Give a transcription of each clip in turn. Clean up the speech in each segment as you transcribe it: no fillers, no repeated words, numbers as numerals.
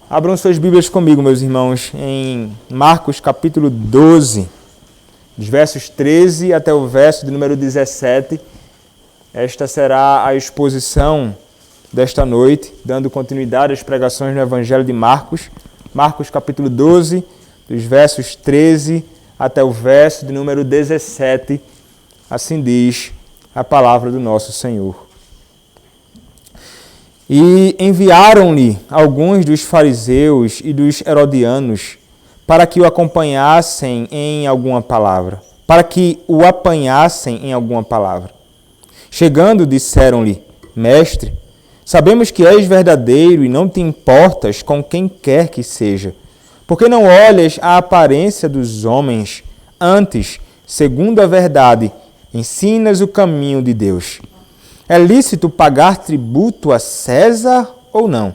Abram suas Bíblias comigo, meus irmãos, em Marcos capítulo 12, dos versos 13 até o verso de número 17. Esta será a exposição desta noite, dando continuidade às pregações no Evangelho de Marcos. Marcos capítulo 12, dos versos 13 até o verso de número 17. Assim diz a palavra do nosso Senhor. E enviaram-lhe alguns dos fariseus e dos herodianos para que o acompanhassem em alguma palavra, para que o apanhassem em alguma palavra. Chegando, disseram-lhe: Mestre, sabemos que és verdadeiro e não te importas com quem quer que seja, porque não olhas a aparência dos homens, antes, segundo a verdade, ensinas o caminho de Deus. É lícito pagar tributo a César ou não?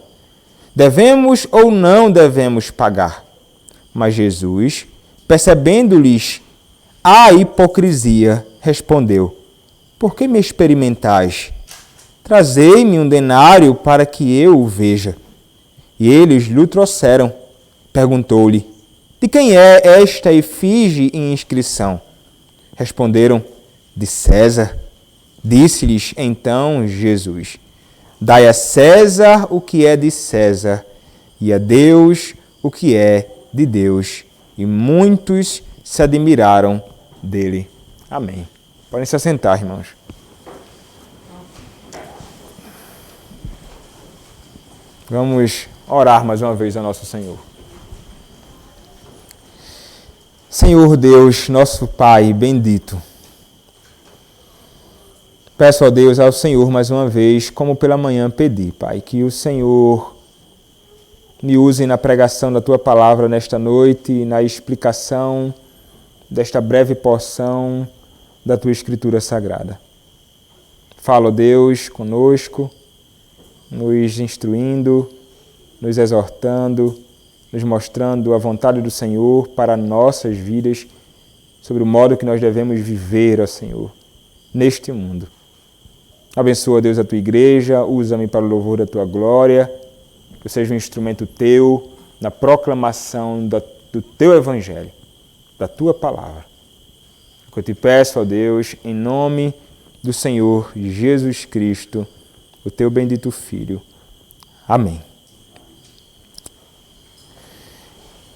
Devemos ou não devemos pagar? Mas Jesus, percebendo-lhes a hipocrisia, respondeu: Por que me experimentais? Trazei-me um denário para que eu o veja. E eles lhe trouxeram. Perguntou-lhe: De quem é esta efígie em inscrição? Responderam: De César. Disse-lhes então Jesus: Dai a César o que é de César, e a Deus o que é de Deus. E muitos se admiraram dele. Amém. Podem se assentar, irmãos. Vamos orar mais uma vez ao nosso Senhor. Senhor Deus, nosso Pai bendito, peço, ó Deus, ao Senhor mais uma vez, como pela manhã pedi, Pai, que o Senhor me use na pregação da Tua Palavra nesta noite e na explicação desta breve porção da Tua Escritura Sagrada. Fala, ó Deus, conosco, nos instruindo, nos exortando, nos mostrando a vontade do Senhor para nossas vidas, sobre o modo que nós devemos viver, ó Senhor, neste mundo. Abençoa, Deus, a Tua igreja, usa-me para o louvor da Tua glória, que eu seja um instrumento Teu na proclamação do Teu Evangelho, da Tua Palavra. Que eu te peço, ó Deus, em nome do Senhor Jesus Cristo, o Teu bendito Filho. Amém.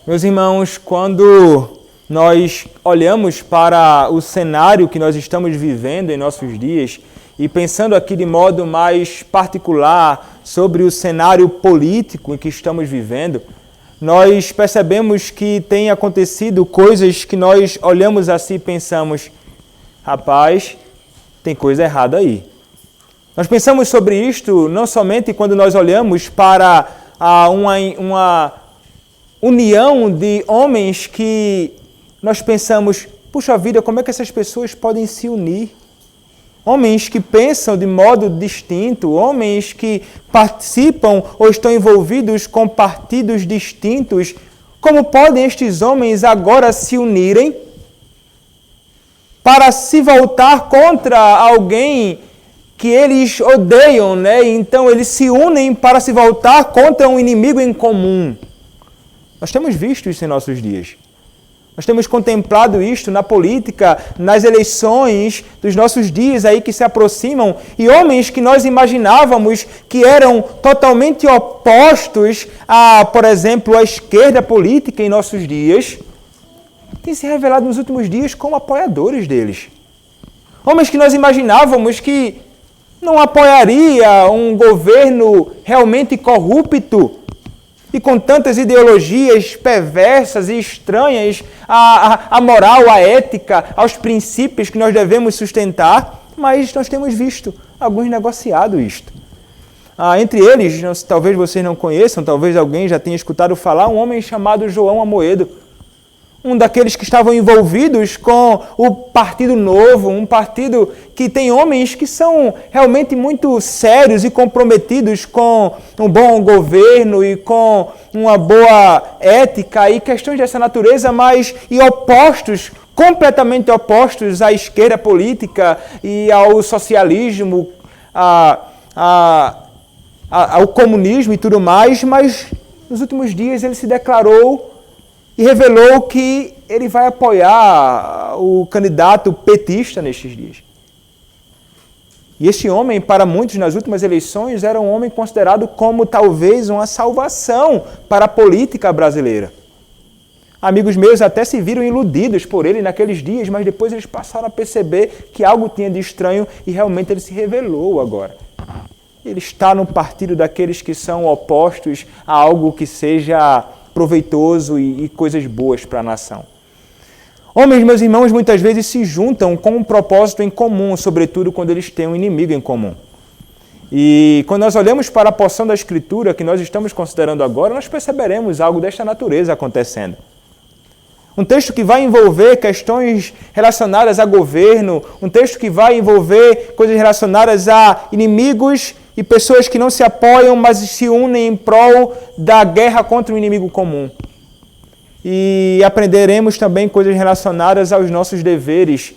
Meus irmãos, quando nós olhamos para o cenário que nós estamos vivendo em nossos dias, e pensando aqui de modo mais particular sobre o cenário político em que estamos vivendo, nós percebemos que tem acontecido coisas que nós olhamos assim e pensamos: rapaz, tem coisa errada aí. Nós pensamos sobre isto não somente quando nós olhamos para uma união de homens que nós pensamos: puxa vida, como é que essas pessoas podem se unir? Homens que pensam de modo distinto, homens que participam ou estão envolvidos com partidos distintos. Como podem estes homens agora se unirem para se voltar contra alguém que eles odeiam, né? Então eles se unem para se voltar contra um inimigo em comum. Nós temos visto isso em nossos dias. Nós temos contemplado isto na política, nas eleições dos nossos dias aí que se aproximam, e homens que nós imaginávamos que eram totalmente opostos a, por exemplo, a esquerda política em nossos dias, têm se revelado nos últimos dias como apoiadores deles. Homens que nós imaginávamos que não apoiaria um governo realmente corrupto, e com tantas ideologias perversas e estranhas à moral, à ética, aos princípios que nós devemos sustentar, mas nós temos visto alguns negociado isto. Entre eles, talvez vocês não conheçam, talvez alguém já tenha escutado falar, um homem chamado João Amoedo, um daqueles que estavam envolvidos com o Partido Novo, um partido que tem homens que são realmente muito sérios e comprometidos com um bom governo e com uma boa ética e questões dessa natureza, mas opostos, completamente opostos à esquerda política e ao socialismo, ao comunismo e tudo mais, mas nos últimos dias ele se declarou e revelou que ele vai apoiar o candidato petista nestes dias. E este homem, para muitos nas últimas eleições, era um homem considerado como talvez uma salvação para a política brasileira. Amigos meus até se viram iludidos por ele naqueles dias, mas depois eles passaram a perceber que algo tinha de estranho e realmente ele se revelou agora. Ele está no partido daqueles que são opostos a algo que seja proveitoso e coisas boas para a nação. Homens, meus irmãos, muitas vezes se juntam com um propósito em comum, sobretudo quando eles têm um inimigo em comum. E quando nós olhamos para a porção da Escritura que nós estamos considerando agora, nós perceberemos algo desta natureza acontecendo. Um texto que vai envolver questões relacionadas a governo, um texto que vai envolver coisas relacionadas a inimigos e pessoas que não se apoiam, mas se unem em prol da guerra contra um inimigo comum. E aprenderemos também coisas relacionadas aos nossos deveres,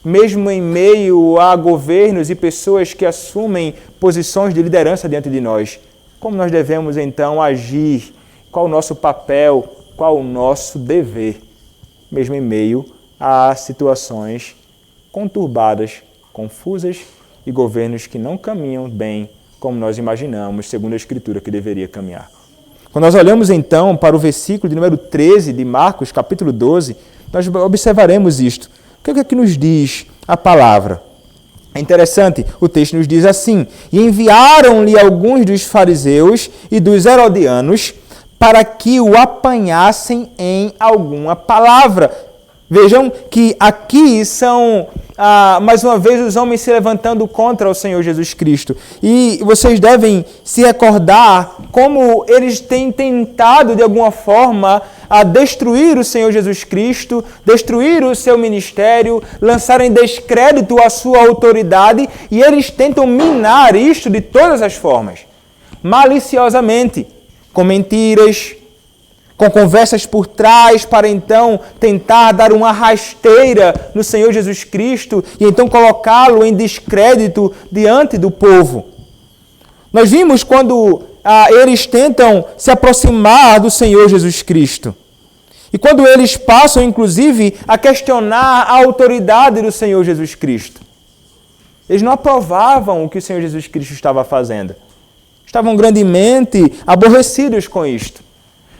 mesmo em meio a governos e pessoas que assumem posições de liderança diante de nós. Como nós devemos então agir? Qual o nosso papel? Qual o nosso dever? Mesmo em meio a situações conturbadas, confusas e governos que não caminham bem como nós imaginamos, segundo a Escritura que deveria caminhar. Quando nós olhamos então para o versículo de número 13 de Marcos, capítulo 12, nós observaremos isto. O que é que nos diz a palavra? É interessante, o texto nos diz assim: e enviaram-lhe alguns dos fariseus e dos herodianos para que o apanhassem em alguma palavra. Vejam que aqui são, mais uma vez, os homens se levantando contra o Senhor Jesus Cristo. E vocês devem se recordar como eles têm tentado, de alguma forma, a destruir o Senhor Jesus Cristo, destruir o seu ministério, lançar em descrédito a sua autoridade, e eles tentam minar isto de todas as formas, maliciosamente, com mentiras, com conversas por trás, para então tentar dar uma rasteira no Senhor Jesus Cristo e então colocá-lo em descrédito diante do povo. Nós vimos quando eles tentam se aproximar do Senhor Jesus Cristo. E quando eles passam, inclusive, a questionar a autoridade do Senhor Jesus Cristo. Eles não aprovavam o que o Senhor Jesus Cristo estava fazendo. Estavam grandemente aborrecidos com isto.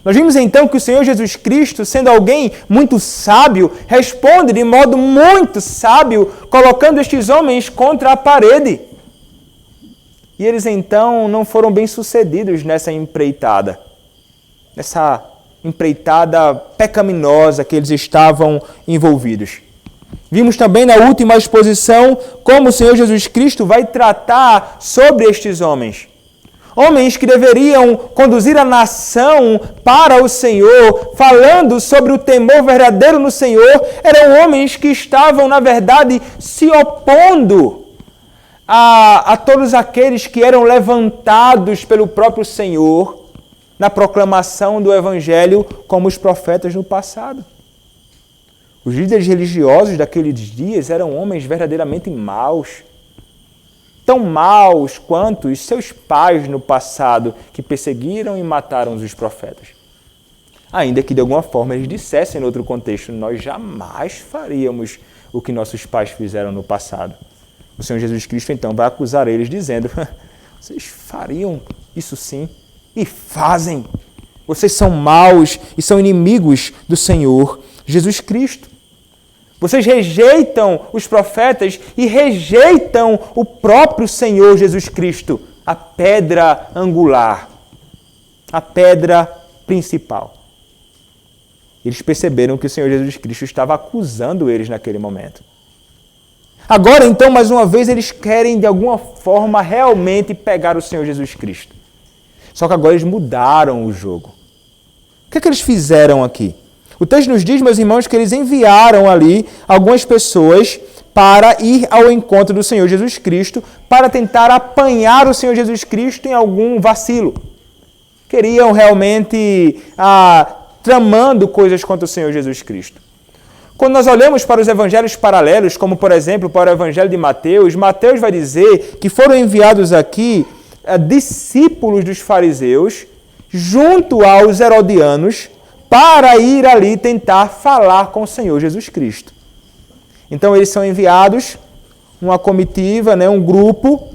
Nós vimos então que o Senhor Jesus Cristo, sendo alguém muito sábio, responde de modo muito sábio, colocando estes homens contra a parede. E eles então não foram bem-sucedidos nessa empreitada pecaminosa que eles estavam envolvidos. Vimos também na última exposição como o Senhor Jesus Cristo vai tratar sobre estes homens. Homens que deveriam conduzir a nação para o Senhor, falando sobre o temor verdadeiro no Senhor, eram homens que estavam, na verdade, se opondo a todos aqueles que eram levantados pelo próprio Senhor na proclamação do Evangelho, como os profetas no passado. Os líderes religiosos daqueles dias eram homens verdadeiramente maus, tão maus quanto os seus pais no passado, que perseguiram e mataram os profetas. Ainda que de alguma forma eles dissessem em outro contexto: nós jamais faríamos o que nossos pais fizeram no passado. O Senhor Jesus Cristo então vai acusar eles dizendo: vocês fariam isso sim e fazem. Vocês são maus e são inimigos do Senhor Jesus Cristo. Vocês rejeitam os profetas e rejeitam o próprio Senhor Jesus Cristo, a pedra angular, a pedra principal. Eles perceberam que o Senhor Jesus Cristo estava acusando eles naquele momento. Agora, então, mais uma vez, eles querem, de alguma forma, realmente pegar o Senhor Jesus Cristo. Só que agora eles mudaram o jogo. O que é que eles fizeram aqui? O texto nos diz, meus irmãos, que eles enviaram ali algumas pessoas para ir ao encontro do Senhor Jesus Cristo, para tentar apanhar o Senhor Jesus Cristo em algum vacilo. Queriam realmente tramando coisas contra o Senhor Jesus Cristo. Quando nós olhamos para os evangelhos paralelos, como por exemplo para o evangelho de Mateus, Mateus vai dizer que foram enviados aqui discípulos dos fariseus junto aos herodianos para ir ali tentar falar com o Senhor Jesus Cristo. Então eles são enviados, uma comitiva, um grupo,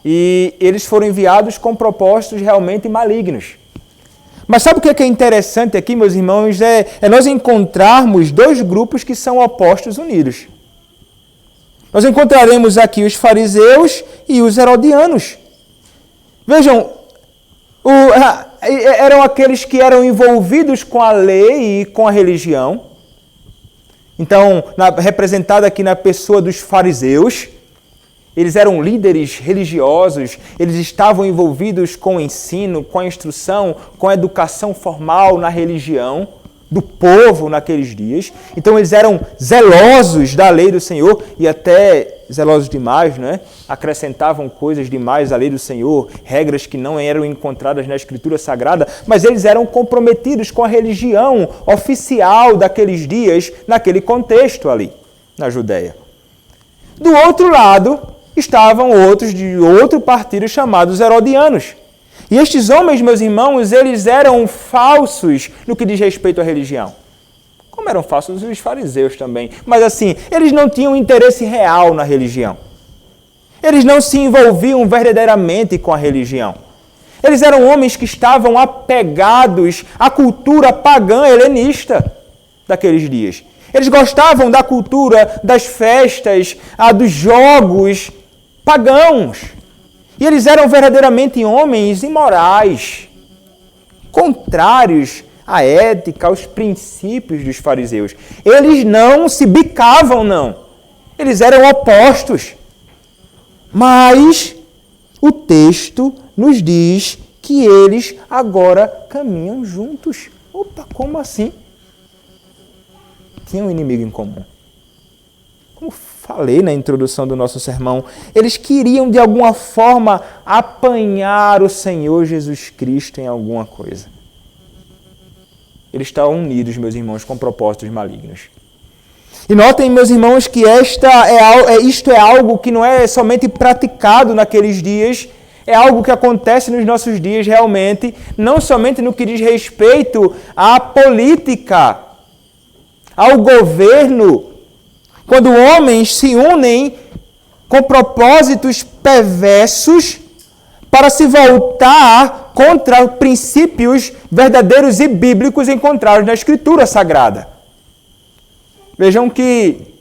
e eles foram enviados com propósitos realmente malignos. Mas sabe o que é interessante aqui, meus irmãos? É nós encontrarmos dois grupos que são opostos unidos. Nós encontraremos aqui os fariseus e os herodianos. Vejam, eram aqueles que eram envolvidos com a lei e com a religião. Então, representado aqui na pessoa dos fariseus, eles eram líderes religiosos, eles estavam envolvidos com o ensino, com a instrução, com a educação formal na religião do povo naqueles dias. Então eles eram zelosos da lei do Senhor e até zelosos demais, acrescentavam coisas demais à lei do Senhor, regras que não eram encontradas na Escritura Sagrada, mas eles eram comprometidos com a religião oficial daqueles dias, naquele contexto ali, na Judéia. Do outro lado, estavam outros de outro partido chamados herodianos. E estes homens, meus irmãos, eles eram falsos no que diz respeito à religião. Como eram falsos os fariseus também. Mas assim, eles não tinham interesse real na religião. Eles não se envolviam verdadeiramente com a religião. Eles eram homens que estavam apegados à cultura pagã helenista daqueles dias. Eles gostavam da cultura, das festas, dos jogos pagãos. E eles eram verdadeiramente homens imorais, contrários à ética, aos princípios dos fariseus. Eles não se bicavam, não. Eles eram opostos. Mas o texto nos diz que eles agora caminham juntos. Opa, como assim? Tinham um inimigo em comum. Como falei na introdução do nosso sermão, eles queriam de alguma forma apanhar o Senhor Jesus Cristo em alguma coisa. Eles estão unidos, meus irmãos, com propósitos malignos. E notem, meus irmãos, que isto é algo que não é somente praticado naqueles dias, é algo que acontece nos nossos dias realmente, não somente no que diz respeito à política, ao governo, quando homens se unem com propósitos perversos para se voltar contra princípios verdadeiros e bíblicos encontrados na Escritura Sagrada. Vejam que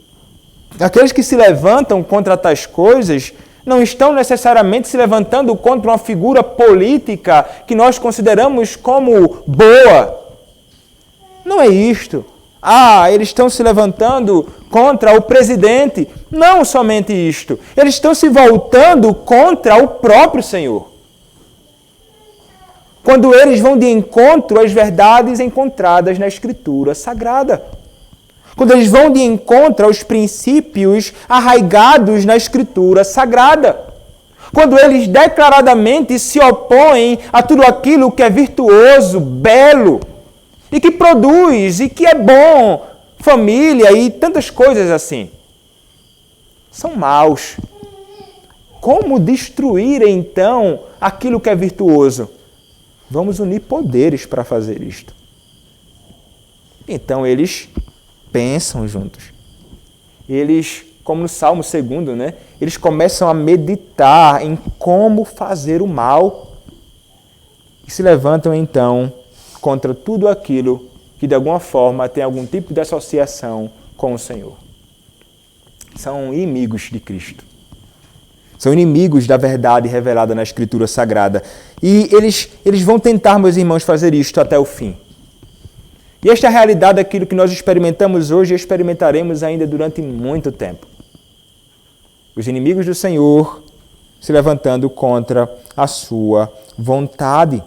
aqueles que se levantam contra tais coisas não estão necessariamente se levantando contra uma figura política que nós consideramos como boa. Não é isto. Eles estão se levantando contra o presidente. Não somente isto. Eles estão se voltando contra o próprio Senhor. Quando eles vão de encontro às verdades encontradas na Escritura Sagrada. Quando eles vão de encontro aos princípios arraigados na Escritura Sagrada. Quando eles declaradamente se opõem a tudo aquilo que é virtuoso, belo, e que produz, e que é bom, família e tantas coisas assim. São maus. Como destruir, então, aquilo que é virtuoso? Vamos unir poderes para fazer isto. Então, eles pensam juntos. Eles, como no Salmo 2, eles começam a meditar em como fazer o mal. E se levantam, então, contra tudo aquilo que, de alguma forma, tem algum tipo de associação com o Senhor. São inimigos de Cristo. São inimigos da verdade revelada na Escritura Sagrada. E eles vão tentar, meus irmãos, fazer isto até o fim. E esta é a realidade daquilo que nós experimentamos hoje e experimentaremos ainda durante muito tempo. Os inimigos do Senhor se levantando contra a sua vontade.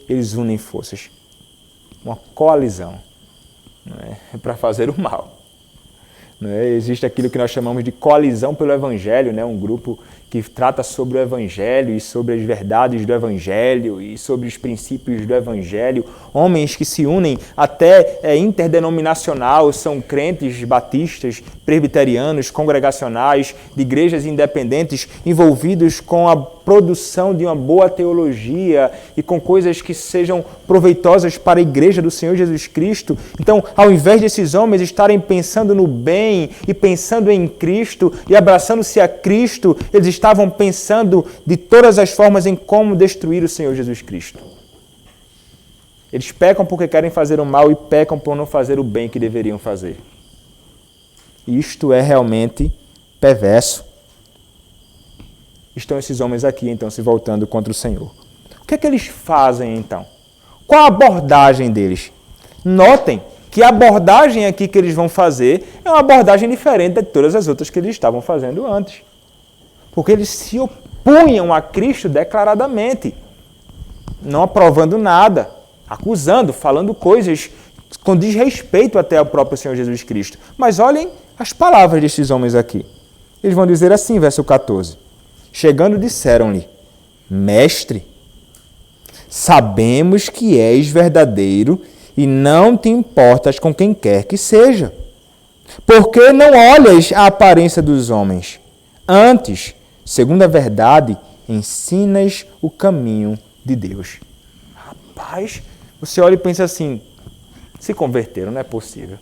Eles unem forças. Uma coalizão, para fazer o mal. Existe aquilo que nós chamamos de coalizão pelo Evangelho, um grupo que trata sobre o Evangelho e sobre as verdades do Evangelho e sobre os princípios do Evangelho. Homens que se unem até interdenominacional, são crentes batistas, presbiterianos, congregacionais, de igrejas independentes, envolvidos com a produção de uma boa teologia e com coisas que sejam proveitosas para a igreja do Senhor Jesus Cristo. Então, ao invés desses homens estarem pensando no bem e pensando em Cristo e abraçando-se a Cristo, eles estavam pensando de todas as formas em como destruir o Senhor Jesus Cristo. Eles pecam porque querem fazer o mal e pecam por não fazer o bem que deveriam fazer. Isto é realmente perverso. Estão esses homens aqui, então, se voltando contra o Senhor. O que é que eles fazem, então? Qual a abordagem deles? Notem que a abordagem aqui que eles vão fazer é uma abordagem diferente de todas as outras que eles estavam fazendo antes. Porque eles se opunham a Cristo declaradamente, não aprovando nada, acusando, falando coisas com desrespeito até ao próprio Senhor Jesus Cristo. Mas olhem as palavras destes homens aqui. Eles vão dizer assim, verso 14. Chegando, disseram-lhe: Mestre, sabemos que és verdadeiro e não te importas com quem quer que seja. Porque não olhas a aparência dos homens. Antes, segundo a verdade, ensinas o caminho de Deus. Rapaz, você olha e pensa assim, se converteram, não é possível.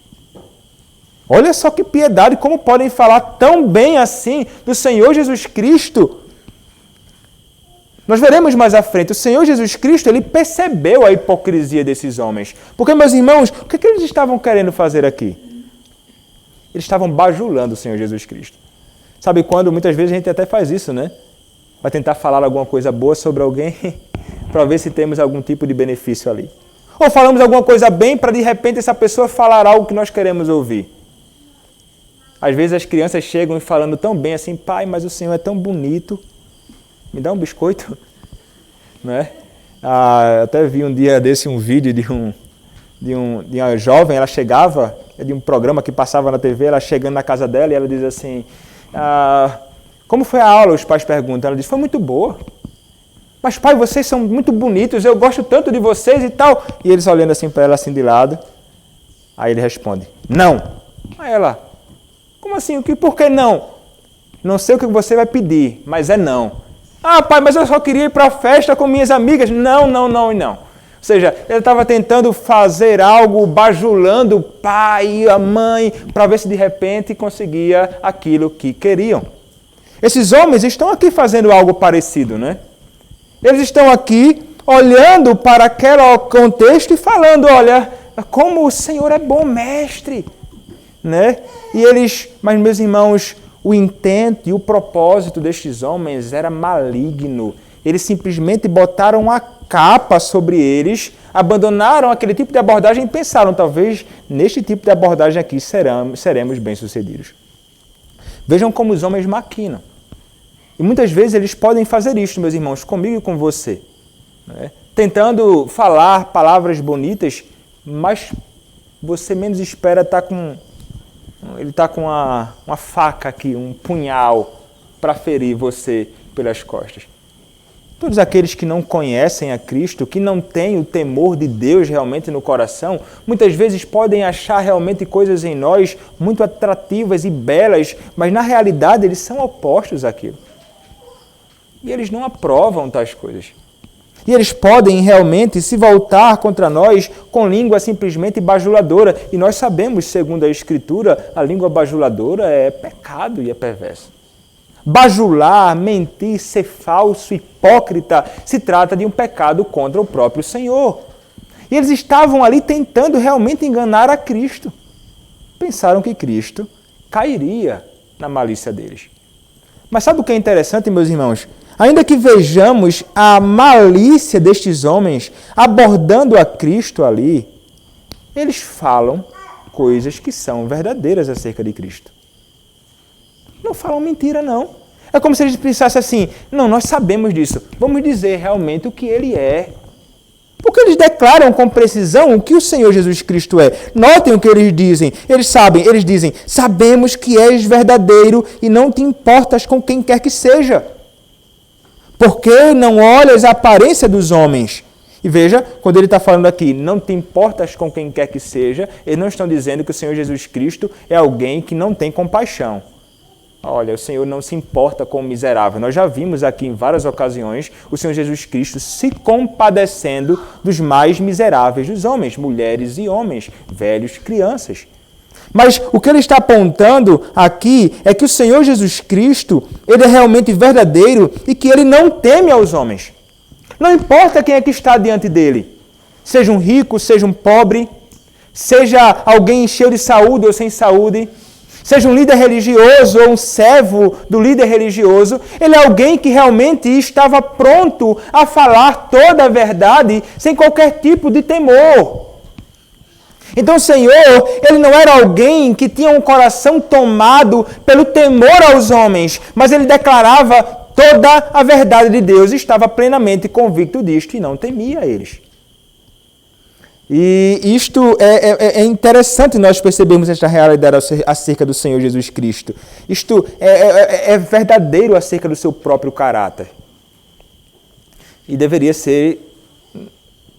Olha só que piedade, como podem falar tão bem assim do Senhor Jesus Cristo. Nós veremos mais à frente, o Senhor Jesus Cristo, ele percebeu a hipocrisia desses homens. Porque, meus irmãos, o que eles estavam querendo fazer aqui? Eles estavam bajulando o Senhor Jesus Cristo. Sabe quando? Muitas vezes a gente até faz isso, né? Vai tentar falar alguma coisa boa sobre alguém para ver se temos algum tipo de benefício ali. Ou falamos alguma coisa bem para de repente essa pessoa falar algo que nós queremos ouvir. Às vezes as crianças chegam e falando tão bem assim, pai, mas o Senhor é tão bonito. Me dá um biscoito, né? Até vi um dia desse um vídeo de uma jovem, ela chegava, de um programa que passava na TV, ela chegando na casa dela e ela diz assim, como foi a aula? Os pais perguntam, ela diz, foi muito boa. Mas pai, vocês são muito bonitos, eu gosto tanto de vocês e tal. E eles olhando assim para ela assim de lado, aí ele responde, não. Aí ela, como assim? Por que não? Não sei o que você vai pedir, mas é não. Ah, pai, mas eu só queria ir para a festa com minhas amigas. Não, não, não e não. Ou seja, ele estava tentando fazer algo, bajulando o pai e a mãe, para ver se de repente conseguia aquilo que queriam. Esses homens estão aqui fazendo algo parecido, né? Eles estão aqui olhando para aquele contexto e falando, olha, como o Senhor é bom mestre, né? E eles, mas meus irmãos, o intento e o propósito destes homens era maligno. Eles simplesmente botaram uma capa sobre eles, abandonaram aquele tipo de abordagem e pensaram, talvez, neste tipo de abordagem aqui seremos bem-sucedidos. Vejam como os homens maquinam. E muitas vezes eles podem fazer isso, meus irmãos, comigo e com você. Né? Tentando falar palavras bonitas, mas você menos espera estar com... Ele está com uma faca aqui, um punhal, para ferir você pelas costas. Todos aqueles que não conhecem a Cristo, que não têm o temor de Deus realmente no coração, muitas vezes podem achar realmente coisas em nós muito atrativas e belas, mas na realidade eles são opostos àquilo. E eles não aprovam tais coisas. E eles podem realmente se voltar contra nós com língua simplesmente bajuladora. E nós sabemos, segundo a Escritura, a língua bajuladora é pecado e é perverso. Bajular, mentir, ser falso, hipócrita, se trata de um pecado contra o próprio Senhor. E eles estavam ali tentando realmente enganar a Cristo. Pensaram que Cristo cairia na malícia deles. Mas sabe o que é interessante, meus irmãos? Ainda que vejamos a malícia destes homens abordando a Cristo ali, eles falam coisas que são verdadeiras acerca de Cristo. Não falam mentira, não. É como se eles pensassem assim, não, nós sabemos disso, vamos dizer realmente o que ele é. Porque eles declaram com precisão o que o Senhor Jesus Cristo é. Notem o que eles dizem. Eles dizem, sabemos que és verdadeiro e não te importas com quem quer que seja. Porque não olhas a aparência dos homens. E veja, quando ele está falando aqui, não te importas com quem quer que seja, eles não estão dizendo que o Senhor Jesus Cristo é alguém que não tem compaixão. Olha, o Senhor não se importa com o miserável. Nós já vimos aqui em várias ocasiões o Senhor Jesus Cristo se compadecendo dos mais miseráveis dos homens, mulheres e homens, velhos, crianças. Mas o que ele está apontando aqui é que o Senhor Jesus Cristo, ele é realmente verdadeiro e que ele não teme aos homens. Não importa quem é que está diante dele, seja um rico, seja um pobre, seja alguém cheio de saúde ou sem saúde, seja um líder religioso ou um servo do líder religioso, ele é alguém que realmente estava pronto a falar toda a verdade sem qualquer tipo de temor. Então o Senhor, ele não era alguém que tinha um coração tomado pelo temor aos homens, mas ele declarava toda a verdade de Deus e estava plenamente convicto disto e não temia eles. E isto é interessante nós percebermos esta realidade acerca do Senhor Jesus Cristo. Isto é verdadeiro acerca do seu próprio caráter. E deveria ser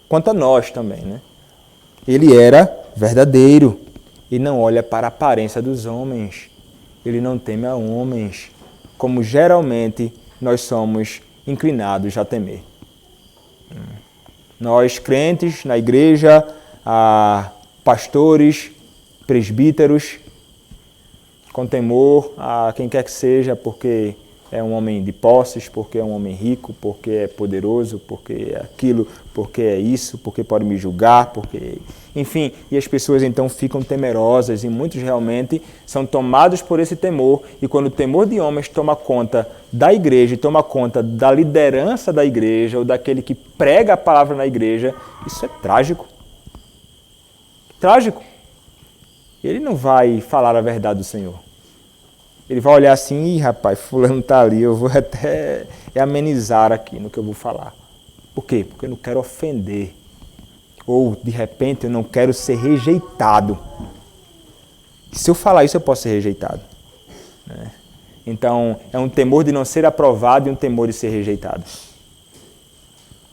quanto a nós também, né? Ele era verdadeiro e não olha para a aparência dos homens. Ele não teme a homens, como geralmente nós somos inclinados a temer. Nós, crentes na igreja, pastores, presbíteros, com temor a quem quer que seja, porque é um homem de posses, porque é um homem rico, porque é poderoso, porque é aquilo, porque é isso, porque pode me julgar, porque... Enfim, e as pessoas então ficam temerosas e muitos realmente são tomados por esse temor e quando o temor de homens toma conta da igreja e toma conta da liderança da igreja ou daquele que prega a palavra na igreja, isso é trágico. Trágico. Ele não vai falar a verdade do Senhor. Ele vai olhar assim, ih, rapaz, fulano está ali, eu vou até amenizar aqui no que eu vou falar. Por quê? Porque eu não quero ofender. Ou, de repente, eu não quero ser rejeitado. Se eu falar isso, eu posso ser rejeitado. Né? Então, é um temor de não ser aprovado e um temor de ser rejeitado.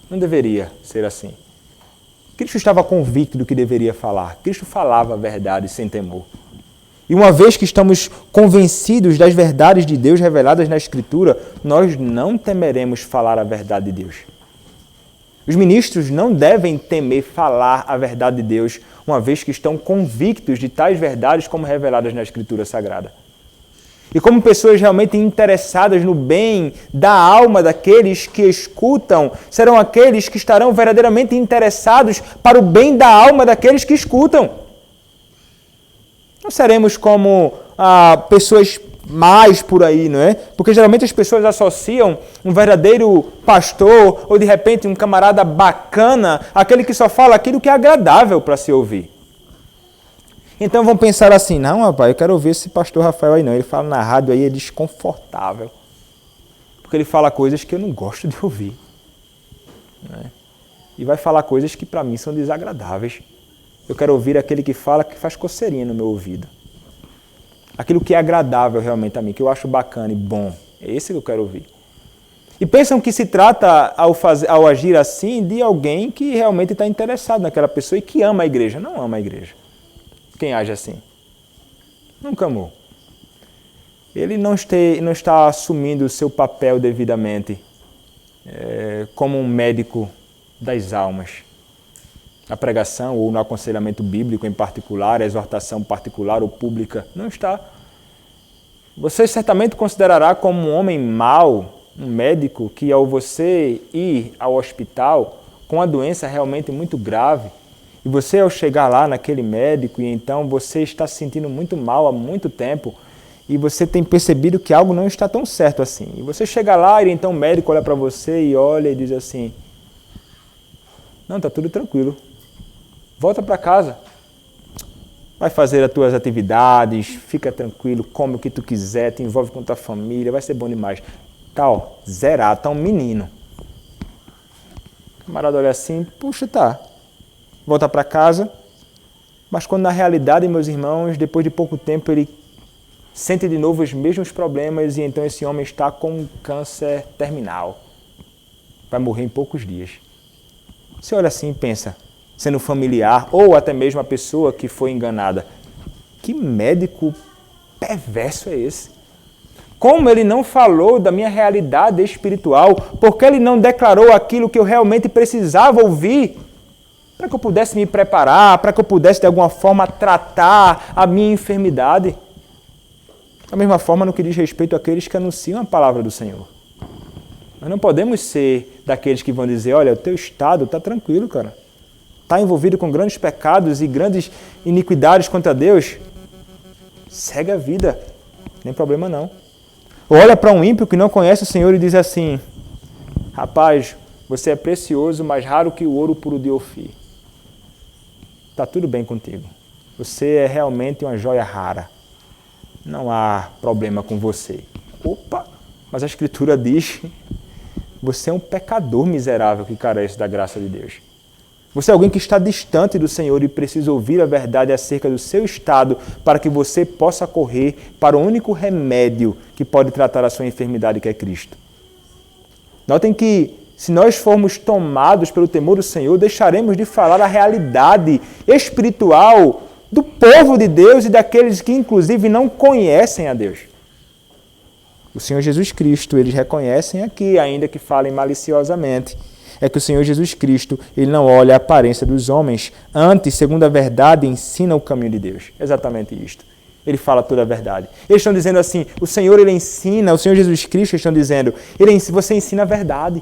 Não deveria ser assim. Cristo estava convicto do que deveria falar. Cristo falava a verdade sem temor. E uma vez que estamos convencidos das verdades de Deus reveladas na Escritura, nós não temeremos falar a verdade de Deus. Os ministros não devem temer falar a verdade de Deus, uma vez que estão convictos de tais verdades como reveladas na Escritura Sagrada. E como pessoas realmente interessadas no bem da alma daqueles que escutam, serão aqueles que estarão verdadeiramente interessados para o bem da alma daqueles que escutam. Não seremos como pessoas mais por aí, não é? Porque geralmente as pessoas associam um verdadeiro pastor ou de repente um camarada bacana, aquele que só fala aquilo que é agradável para se ouvir. Então vão pensar assim, não, rapaz, eu quero ouvir esse pastor Rafael aí não, ele fala na rádio aí, é desconfortável. Porque ele fala coisas que eu não gosto de ouvir. Né? E vai falar coisas que para mim são desagradáveis. Eu quero ouvir aquele que fala que faz coceirinha no meu ouvido. Aquilo que é agradável realmente a mim, que eu acho bacana e bom. É esse que eu quero ouvir. E pensam que se trata, ao agir assim, de alguém que realmente está interessado naquela pessoa e que ama a igreja. Não ama a igreja. Quem age assim? Nunca amou. Ele não está assumindo o seu papel devidamente como um médico das almas. Na pregação ou no aconselhamento bíblico em particular, a exortação particular ou pública, não está. Você certamente considerará como um homem mau, um médico que ao você ir ao hospital com uma doença realmente muito grave, e você ao chegar lá naquele médico e então você está se sentindo muito mal há muito tempo e você tem percebido que algo não está tão certo assim. E você chega lá e então o médico olha para você e olha e diz assim, não, está tudo tranquilo. Volta para casa, vai fazer as tuas atividades, fica tranquilo, come o que tu quiser, te envolve com tua família, vai ser bom demais. Tá, ó, zerado, tá um menino. O camarada olha assim, puxa, tá. Volta para casa, mas quando na realidade, meus irmãos, depois de pouco tempo ele sente de novo os mesmos problemas e então esse homem está com um câncer terminal. vai morrer em poucos dias. Você olha assim e pensa, sendo familiar ou até mesmo a pessoa que foi enganada, que médico perverso é esse? Como ele não falou da minha realidade espiritual? Porque ele não declarou aquilo que eu realmente precisava ouvir para que eu pudesse me preparar, para que eu pudesse de alguma forma tratar a minha enfermidade? Da mesma forma no que diz respeito àqueles que anunciam a palavra do Senhor. Nós não podemos ser daqueles que vão dizer, olha, o teu estado está tranquilo, cara. Está envolvido com grandes pecados e grandes iniquidades contra Deus. Segue a vida, não tem problema não. Olha para um ímpio que não conhece o Senhor e diz assim, rapaz, você é precioso, mais raro que o ouro puro de Ofir. Está tudo bem contigo. Você é realmente uma joia rara. Não há problema com você. Opa, mas a Escritura diz, você é um pecador miserável que carece da graça de Deus. Você é alguém que está distante do Senhor e precisa ouvir a verdade acerca do seu estado para que você possa correr para o único remédio que pode tratar a sua enfermidade, que é Cristo. Notem que, se nós formos tomados pelo temor do Senhor, deixaremos de falar a realidade espiritual do povo de Deus e daqueles que, inclusive, não conhecem a Deus. O Senhor Jesus Cristo, eles reconhecem aqui, ainda que falem maliciosamente, é que o Senhor Jesus Cristo, ele não olha a aparência dos homens, antes, segundo a verdade, ensina o caminho de Deus. Exatamente isto. Ele fala toda a verdade. Eles estão dizendo assim, o Senhor, ele ensina, o Senhor Jesus Cristo, eles estão dizendo, você ensina a verdade.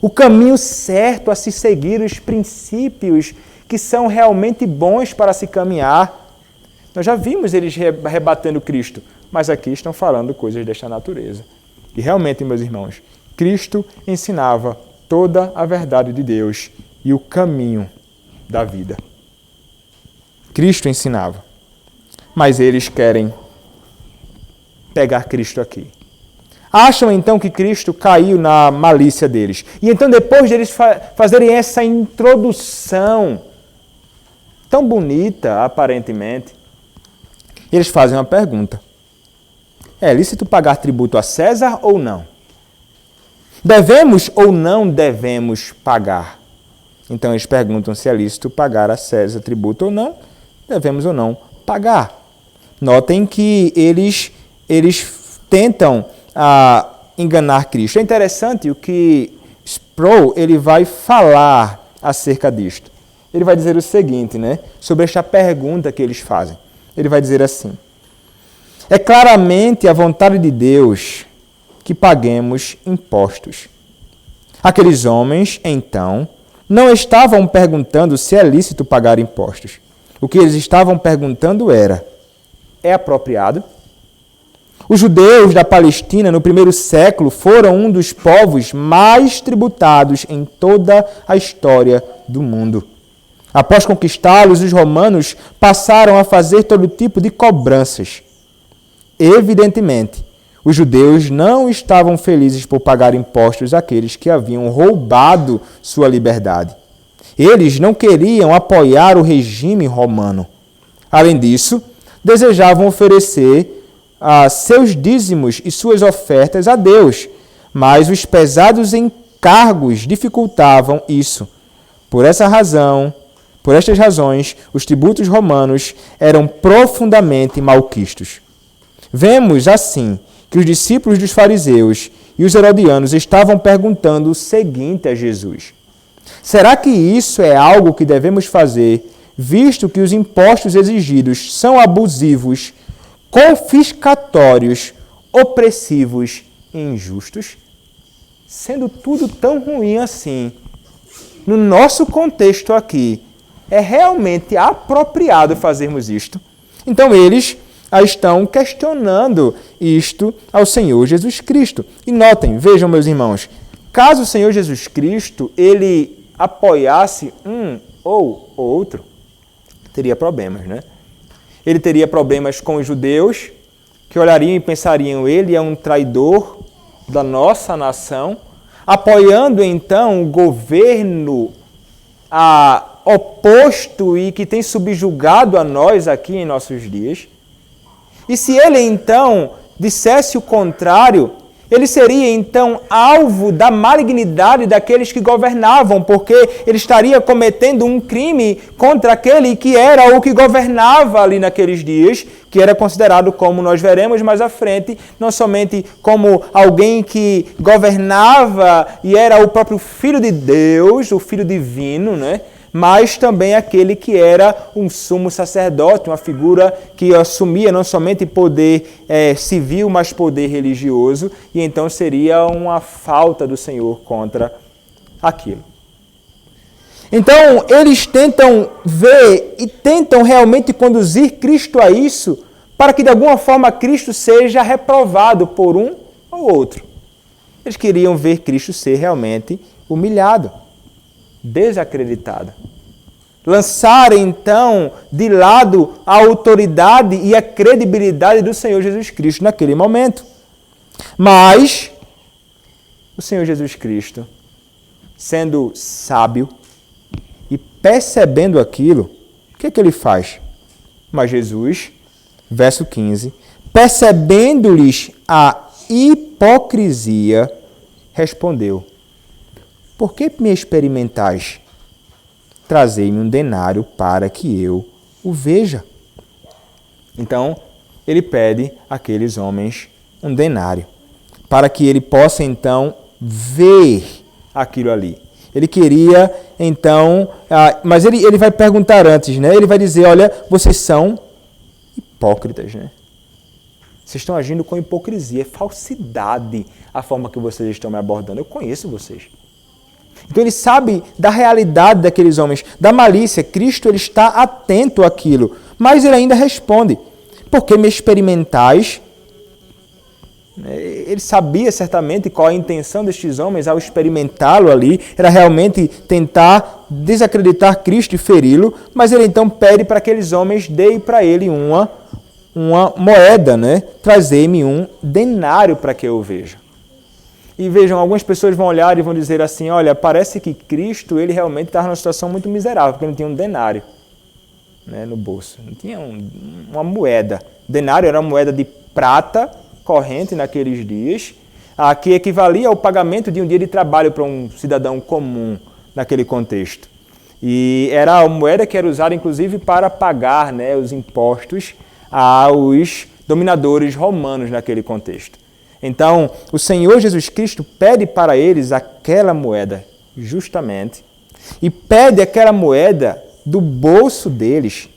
O caminho certo a se seguir, os princípios que são realmente bons para se caminhar. Nós já vimos eles rebatendo Cristo, mas aqui estão falando coisas desta natureza. E realmente, meus irmãos, Cristo ensinava toda a verdade de Deus e o caminho da vida. Cristo ensinava. Mas eles querem pegar Cristo aqui. Acham então que Cristo caiu na malícia deles. E então depois de eles fazerem essa introdução tão bonita, aparentemente, eles fazem uma pergunta. É lícito pagar tributo a César ou não? Devemos ou não devemos pagar? Então eles perguntam se é lícito pagar a César tributo ou não, devemos ou não pagar. Notem que eles tentam enganar Cristo. É interessante o que Sproul ele vai falar acerca disto. Ele vai dizer o seguinte, sobre esta pergunta que eles fazem. Ele vai dizer assim, é claramente a vontade de Deus que paguemos impostos. Aqueles homens, então, não estavam perguntando se é lícito pagar impostos. O que eles estavam perguntando era, é apropriado? Os judeus da Palestina, no primeiro século, foram um dos povos mais tributados em toda a história do mundo. Após conquistá-los, os romanos passaram a fazer todo tipo de cobranças. Evidentemente, os judeus não estavam felizes por pagar impostos àqueles que haviam roubado sua liberdade. Eles não queriam apoiar o regime romano. Além disso, desejavam oferecer seus dízimos e suas ofertas a Deus, mas os pesados encargos dificultavam isso. Por estas razões, os tributos romanos eram profundamente malquistos. Vemos, assim, que os discípulos dos fariseus e os herodianos estavam perguntando o seguinte a Jesus. Será que isso é algo que devemos fazer, visto que os impostos exigidos são abusivos, confiscatórios, opressivos e injustos? Sendo tudo tão ruim assim, no nosso contexto aqui, é realmente apropriado fazermos isto? Então eles estão questionando isto ao Senhor Jesus Cristo. E notem, vejam, meus irmãos, caso o Senhor Jesus Cristo ele apoiasse um ou outro, teria problemas, Ele teria problemas com os judeus, que olhariam e pensariam, ele é um traidor da nossa nação, apoiando então o governo oposto e que tem subjugado a nós aqui em nossos dias. E se ele então dissesse o contrário, Ele seria, então, alvo da malignidade daqueles que governavam, porque ele estaria cometendo um crime contra aquele que era o que governava ali naqueles dias, que era considerado, como nós veremos mais à frente, não somente como alguém que governava e era o próprio Filho de Deus, o Filho divino, né? Mas também aquele que era um sumo sacerdote, uma figura que assumia não somente poder civil, mas poder religioso, e então seria uma falta do Senhor contra aquilo. Então, eles tentam ver e tentam realmente conduzir Cristo a isso, para que de alguma forma Cristo seja reprovado por um ou outro. Eles queriam ver Cristo ser realmente humilhado, desacreditado. Lançar, então, de lado a autoridade e a credibilidade do Senhor Jesus Cristo naquele momento. Mas o Senhor Jesus Cristo, sendo sábio e percebendo aquilo, o que é que ele faz? Mas Jesus, verso 15, percebendo-lhes a hipocrisia, respondeu: por que me experimentais? Trazei-me um denário para que eu o veja. Então, ele pede àqueles homens um denário, para que ele possa, então, ver aquilo ali. Ele queria, então... mas ele vai perguntar antes, né? Ele vai dizer, olha, vocês são hipócritas, né? Vocês estão agindo com hipocrisia, é falsidade a forma que vocês estão me abordando. Eu conheço vocês. Então ele sabe da realidade daqueles homens, da malícia. Cristo ele está atento àquilo, mas ele ainda responde: porque me experimentais? Ele sabia certamente qual a intenção destes homens ao experimentá-lo ali, era realmente tentar desacreditar Cristo e feri-lo, mas ele então pede para aqueles homens, deem para ele uma moeda, né? Trazei-me um denário para que eu o veja. E vejam, algumas pessoas vão olhar e vão dizer assim, olha, parece que Cristo ele realmente estava numa situação muito miserável, porque não tinha um denário, né, no bolso, não tinha uma moeda. Denário era uma moeda de prata corrente naqueles dias, que equivalia ao pagamento de um dia de trabalho para um cidadão comum naquele contexto. E era a moeda que era usada inclusive para pagar, né, os impostos aos dominadores romanos naquele contexto. Então, o Senhor Jesus Cristo pede para eles aquela moeda, justamente, e pede aquela moeda do bolso deles,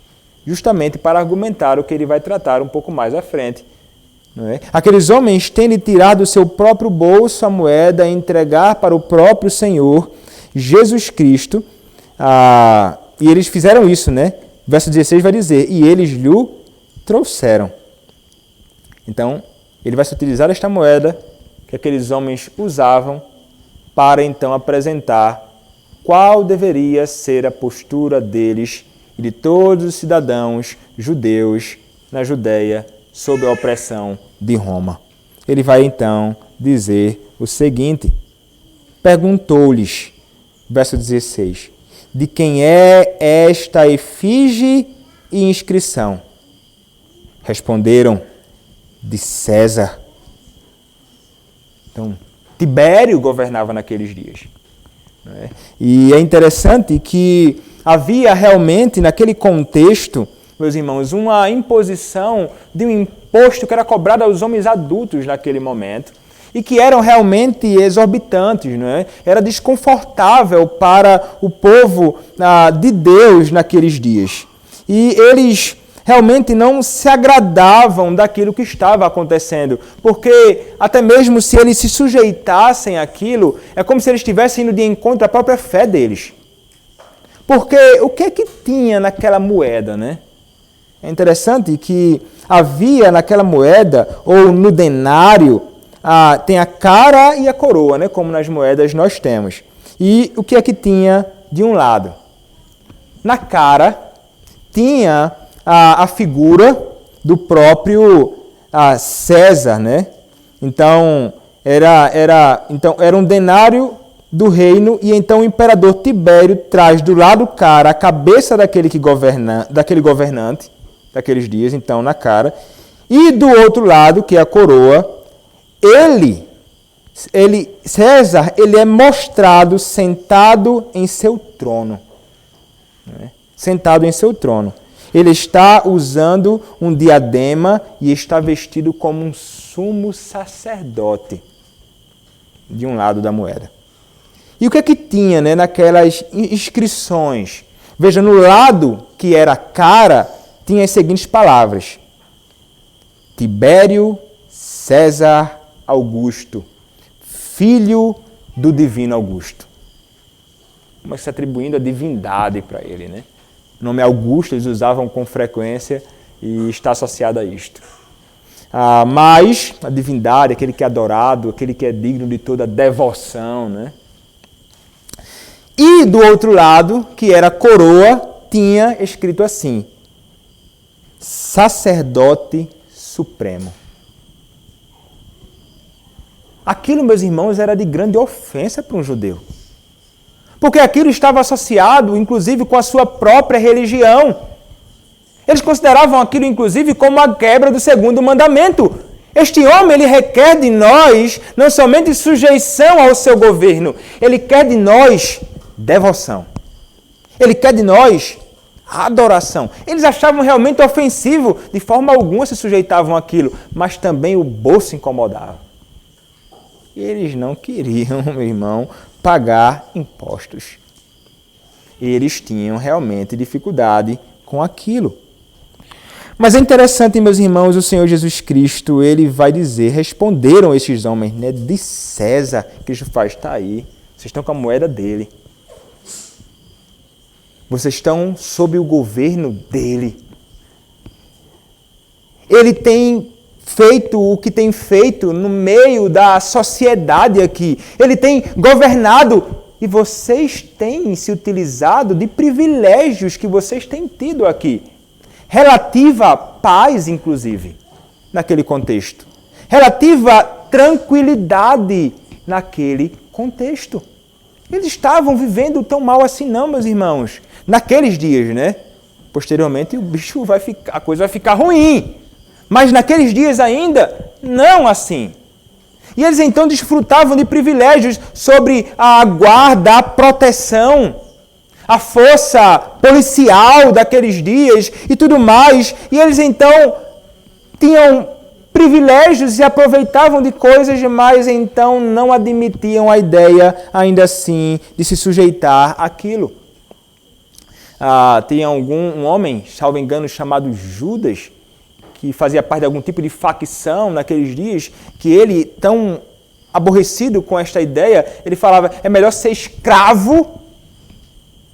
justamente para argumentar o que ele vai tratar um pouco mais à frente. Não é? Aqueles homens têm de tirar do seu próprio bolso a moeda e entregar para o próprio Senhor Jesus Cristo, e eles fizeram isso, né? Verso 16 vai dizer, e eles lhe trouxeram. Então, ele vai se utilizar esta moeda que aqueles homens usavam para então apresentar qual deveria ser a postura deles e de todos os cidadãos judeus na Judéia sob a opressão de Roma. Ele vai então dizer o seguinte, perguntou-lhes, verso 16, de quem é esta efígie e inscrição? Responderam, de César. Então, Tibério governava naqueles dias. Né? E é interessante que havia realmente, naquele contexto, meus irmãos, uma imposição de um imposto que era cobrado aos homens adultos naquele momento e que eram realmente exorbitantes. Né? Era desconfortável para o povo de Deus naqueles dias. E eles realmente não se agradavam daquilo que estava acontecendo, porque até mesmo se eles se sujeitassem àquilo, é como se eles estivessem indo de encontro à própria fé deles. Porque o que é que tinha naquela moeda, né? É interessante que havia naquela moeda, ou no denário, tem a cara e a coroa, né? Como nas moedas nós temos. E o que é que tinha de um lado? Na cara tinha a figura do próprio César, né? Então era um denário do reino, e então o imperador Tibério traz do lado cara a cabeça daquele governante daqueles dias, então na cara, e do outro lado, que é a coroa, ele César é mostrado sentado em seu trono. Né? Sentado em seu trono. Ele está usando um diadema e está vestido como um sumo sacerdote de um lado da moeda. E o que é que tinha, né, naquelas inscrições? Veja, no lado que era a cara, tinha as seguintes palavras: Tibério César Augusto, filho do divino Augusto. Mas se atribuindo a divindade para ele, né? O nome Augusto eles usavam com frequência e está associado a isto. Mas a divindade, aquele que é adorado, aquele que é digno de toda devoção, né? E do outro lado, que era a coroa, tinha escrito assim: Sacerdote Supremo. Aquilo, meus irmãos, era de grande ofensa para um judeu. Porque aquilo estava associado, inclusive, com a sua própria religião. Eles consideravam aquilo, inclusive, como a quebra do segundo mandamento. Este homem, ele requer de nós, não somente sujeição ao seu governo, ele quer de nós devoção. Ele quer de nós adoração. Eles achavam realmente ofensivo, de forma alguma se sujeitavam àquilo, mas também o bolso incomodava. E eles não queriam, meu irmão, pagar impostos. Eles tinham realmente dificuldade com aquilo. Mas é interessante, meus irmãos, o Senhor Jesus Cristo, ele vai dizer, responderam estes homens, né, de César. Cristo faz, está aí, vocês estão com a moeda dele. Vocês estão sob o governo dele. Ele tem feito o que tem feito no meio da sociedade aqui. Ele tem governado e vocês têm se utilizado de privilégios que vocês têm tido aqui. Relativa à paz, inclusive, naquele contexto. Relativa à tranquilidade naquele contexto. Eles estavam vivendo tão mal assim não, meus irmãos. Naqueles dias, né? Posteriormente, a coisa vai ficar ruim. Mas naqueles dias ainda, não assim. E eles então desfrutavam de privilégios sobre a guarda, a proteção, a força policial daqueles dias e tudo mais. E eles então tinham privilégios e aproveitavam de coisas, mas então não admitiam a ideia, ainda assim, de se sujeitar àquilo. Tinha um homem, salvo engano, chamado Judas, que fazia parte de algum tipo de facção naqueles dias, que ele, tão aborrecido com esta ideia, ele falava, é melhor ser escravo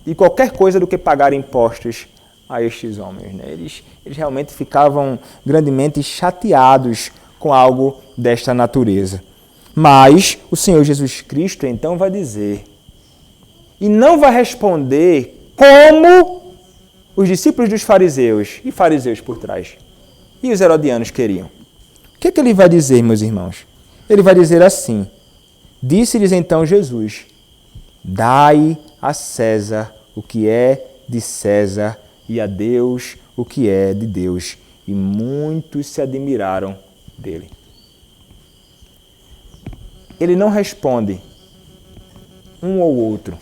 de qualquer coisa do que pagar impostos a estes homens. Né? Eles realmente ficavam grandemente chateados com algo desta natureza. Mas o Senhor Jesus Cristo então vai dizer, e não vai responder como os discípulos dos fariseus, e fariseus por trás, e os herodianos queriam. O que é que ele vai dizer, meus irmãos? Ele vai dizer assim, disse-lhes então Jesus, dai a César o que é de César e a Deus o que é de Deus. E muitos se admiraram dele. Ele não responde um ou outro,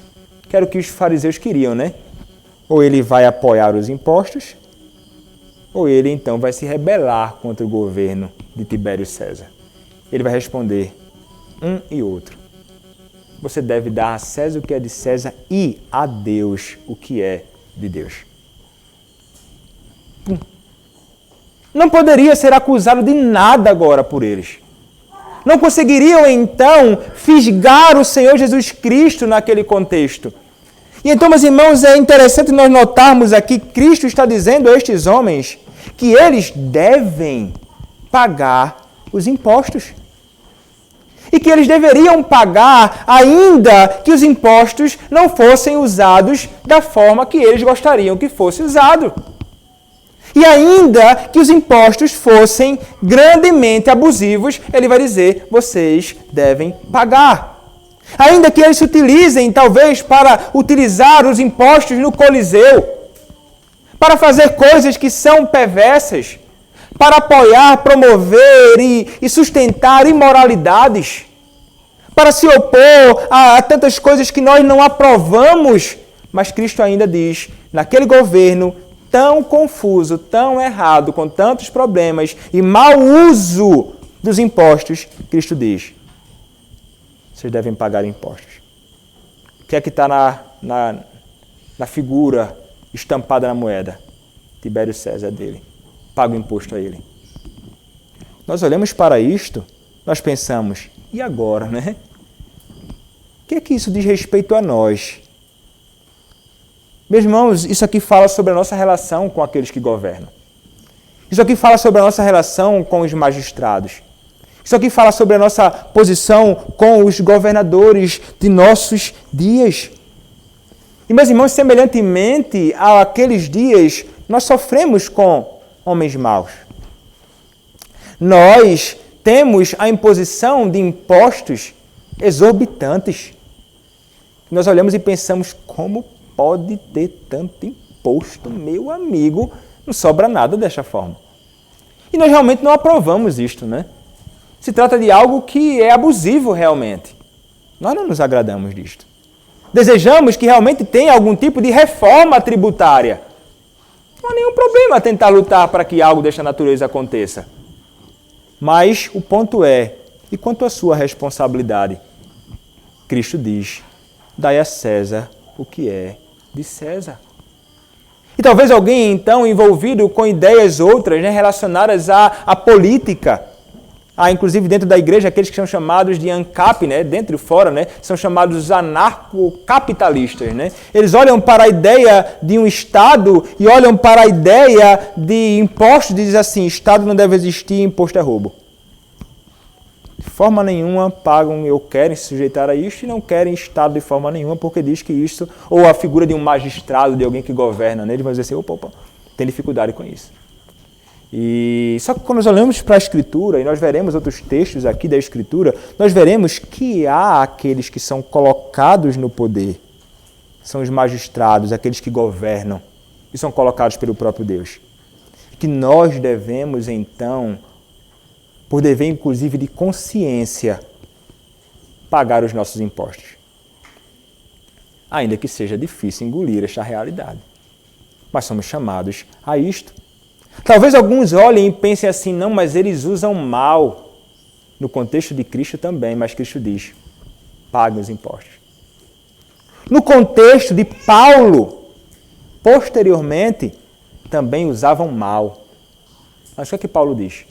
que era o que os fariseus queriam, né? Ou ele vai apoiar os impostos, ou ele então vai se rebelar contra o governo de Tibério César. Ele vai responder um e outro. Você deve dar a César o que é de César e a Deus o que é de Deus. Não poderia ser acusado de nada agora por eles. Não conseguiriam então fisgar o Senhor Jesus Cristo naquele contexto. E então, meus irmãos, é interessante nós notarmos aqui, Cristo está dizendo a estes homens que eles devem pagar os impostos. E que eles deveriam pagar ainda que os impostos não fossem usados da forma que eles gostariam que fosse usado. E ainda que os impostos fossem grandemente abusivos, ele vai dizer, vocês devem pagar. Ainda que eles se utilizem, talvez, para utilizar os impostos no Coliseu, para fazer coisas que são perversas, para apoiar, promover e sustentar imoralidades. para se opor a tantas coisas que nós não aprovamos. Mas Cristo ainda diz, naquele governo tão confuso, tão errado, com tantos problemas e mau uso dos impostos, Cristo diz, vocês devem pagar impostos. O que é que está na figura estampada na moeda? Tibério César dele. Paga o imposto a ele. Nós olhamos para isto, nós pensamos, e agora, né? O que é que isso diz respeito a nós? Meus irmãos, isso aqui fala sobre a nossa relação com aqueles que governam. Isso aqui fala sobre a nossa relação com os magistrados. Isso aqui fala sobre a nossa posição com os governadores de nossos dias. E, meus irmãos, semelhantemente àqueles dias, nós sofremos com homens maus. Nós temos a imposição de impostos exorbitantes. Nós olhamos e pensamos, como pode ter tanto imposto, meu amigo? Não sobra nada desta forma. E nós realmente não aprovamos isto, né? Se trata de algo que é abusivo realmente. Nós não nos agradamos disto. Desejamos que realmente tenha algum tipo de reforma tributária. Não há nenhum problema tentar lutar para que algo desta natureza aconteça. Mas o ponto é, e quanto à sua responsabilidade? Cristo diz, dai a César o que é de César. E talvez alguém, então, envolvido com ideias outras, né, relacionadas à política, inclusive dentro da igreja, aqueles que são chamados de ANCAP, né, dentro e fora, né, são chamados anarcocapitalistas. Né? Eles olham para a ideia de um Estado e olham para a ideia de impostos e dizem assim, Estado não deve existir, imposto é roubo. De forma nenhuma pagam ou querem se sujeitar a isto e não querem Estado de forma nenhuma, porque diz que isto, ou a figura de um magistrado, de alguém que governa, né, eles vão dizer assim, opa, tem dificuldade com isso. E só que quando nós olhamos para a Escritura, e nós veremos outros textos aqui da Escritura, nós veremos que há aqueles que são colocados no poder. São os magistrados, aqueles que governam, e são colocados pelo próprio Deus. Que nós devemos, então, por dever inclusive de consciência, pagar os nossos impostos. Ainda que seja difícil engolir esta realidade. Mas somos chamados a isto. Talvez alguns olhem e pensem assim, não, mas eles usam mal. No contexto de Cristo também, mas Cristo diz, paguem os impostos. No contexto de Paulo, posteriormente, também usavam mal. Mas o que é que Paulo diz?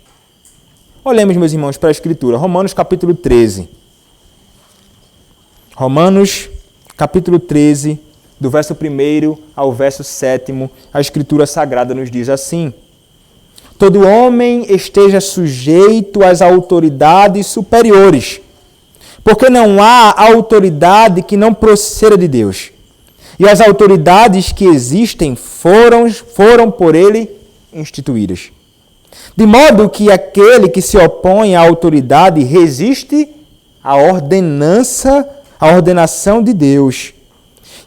Olhemos, meus irmãos, para a Escritura. Romanos capítulo 13. Romanos capítulo 13, do verso 1 ao verso 7, a Escritura Sagrada nos diz assim: todo homem esteja sujeito às autoridades superiores, porque não há autoridade que não proceda de Deus. E as autoridades que existem foram por ele instituídas. De modo que aquele que se opõe à autoridade resiste à ordenação de Deus.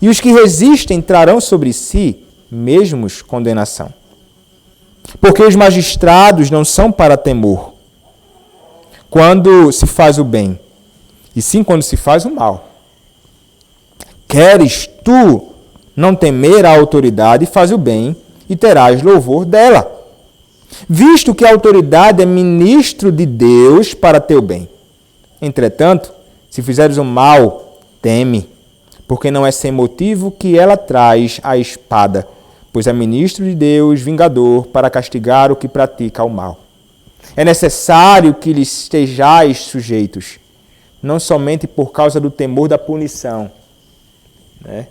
E os que resistem trarão sobre si mesmos condenação. Porque os magistrados não são para temor quando se faz o bem, e sim quando se faz o mal. Queres tu não temer a autoridade, faz o bem, e terás louvor dela. Visto que a autoridade é ministro de Deus para teu bem. Entretanto, se fizeres o mal, teme, porque não é sem motivo que ela traz a espada, pois é ministro de Deus, vingador, para castigar o que pratica o mal. É necessário que lhes estejais sujeitos, não somente por causa do temor da punição, né?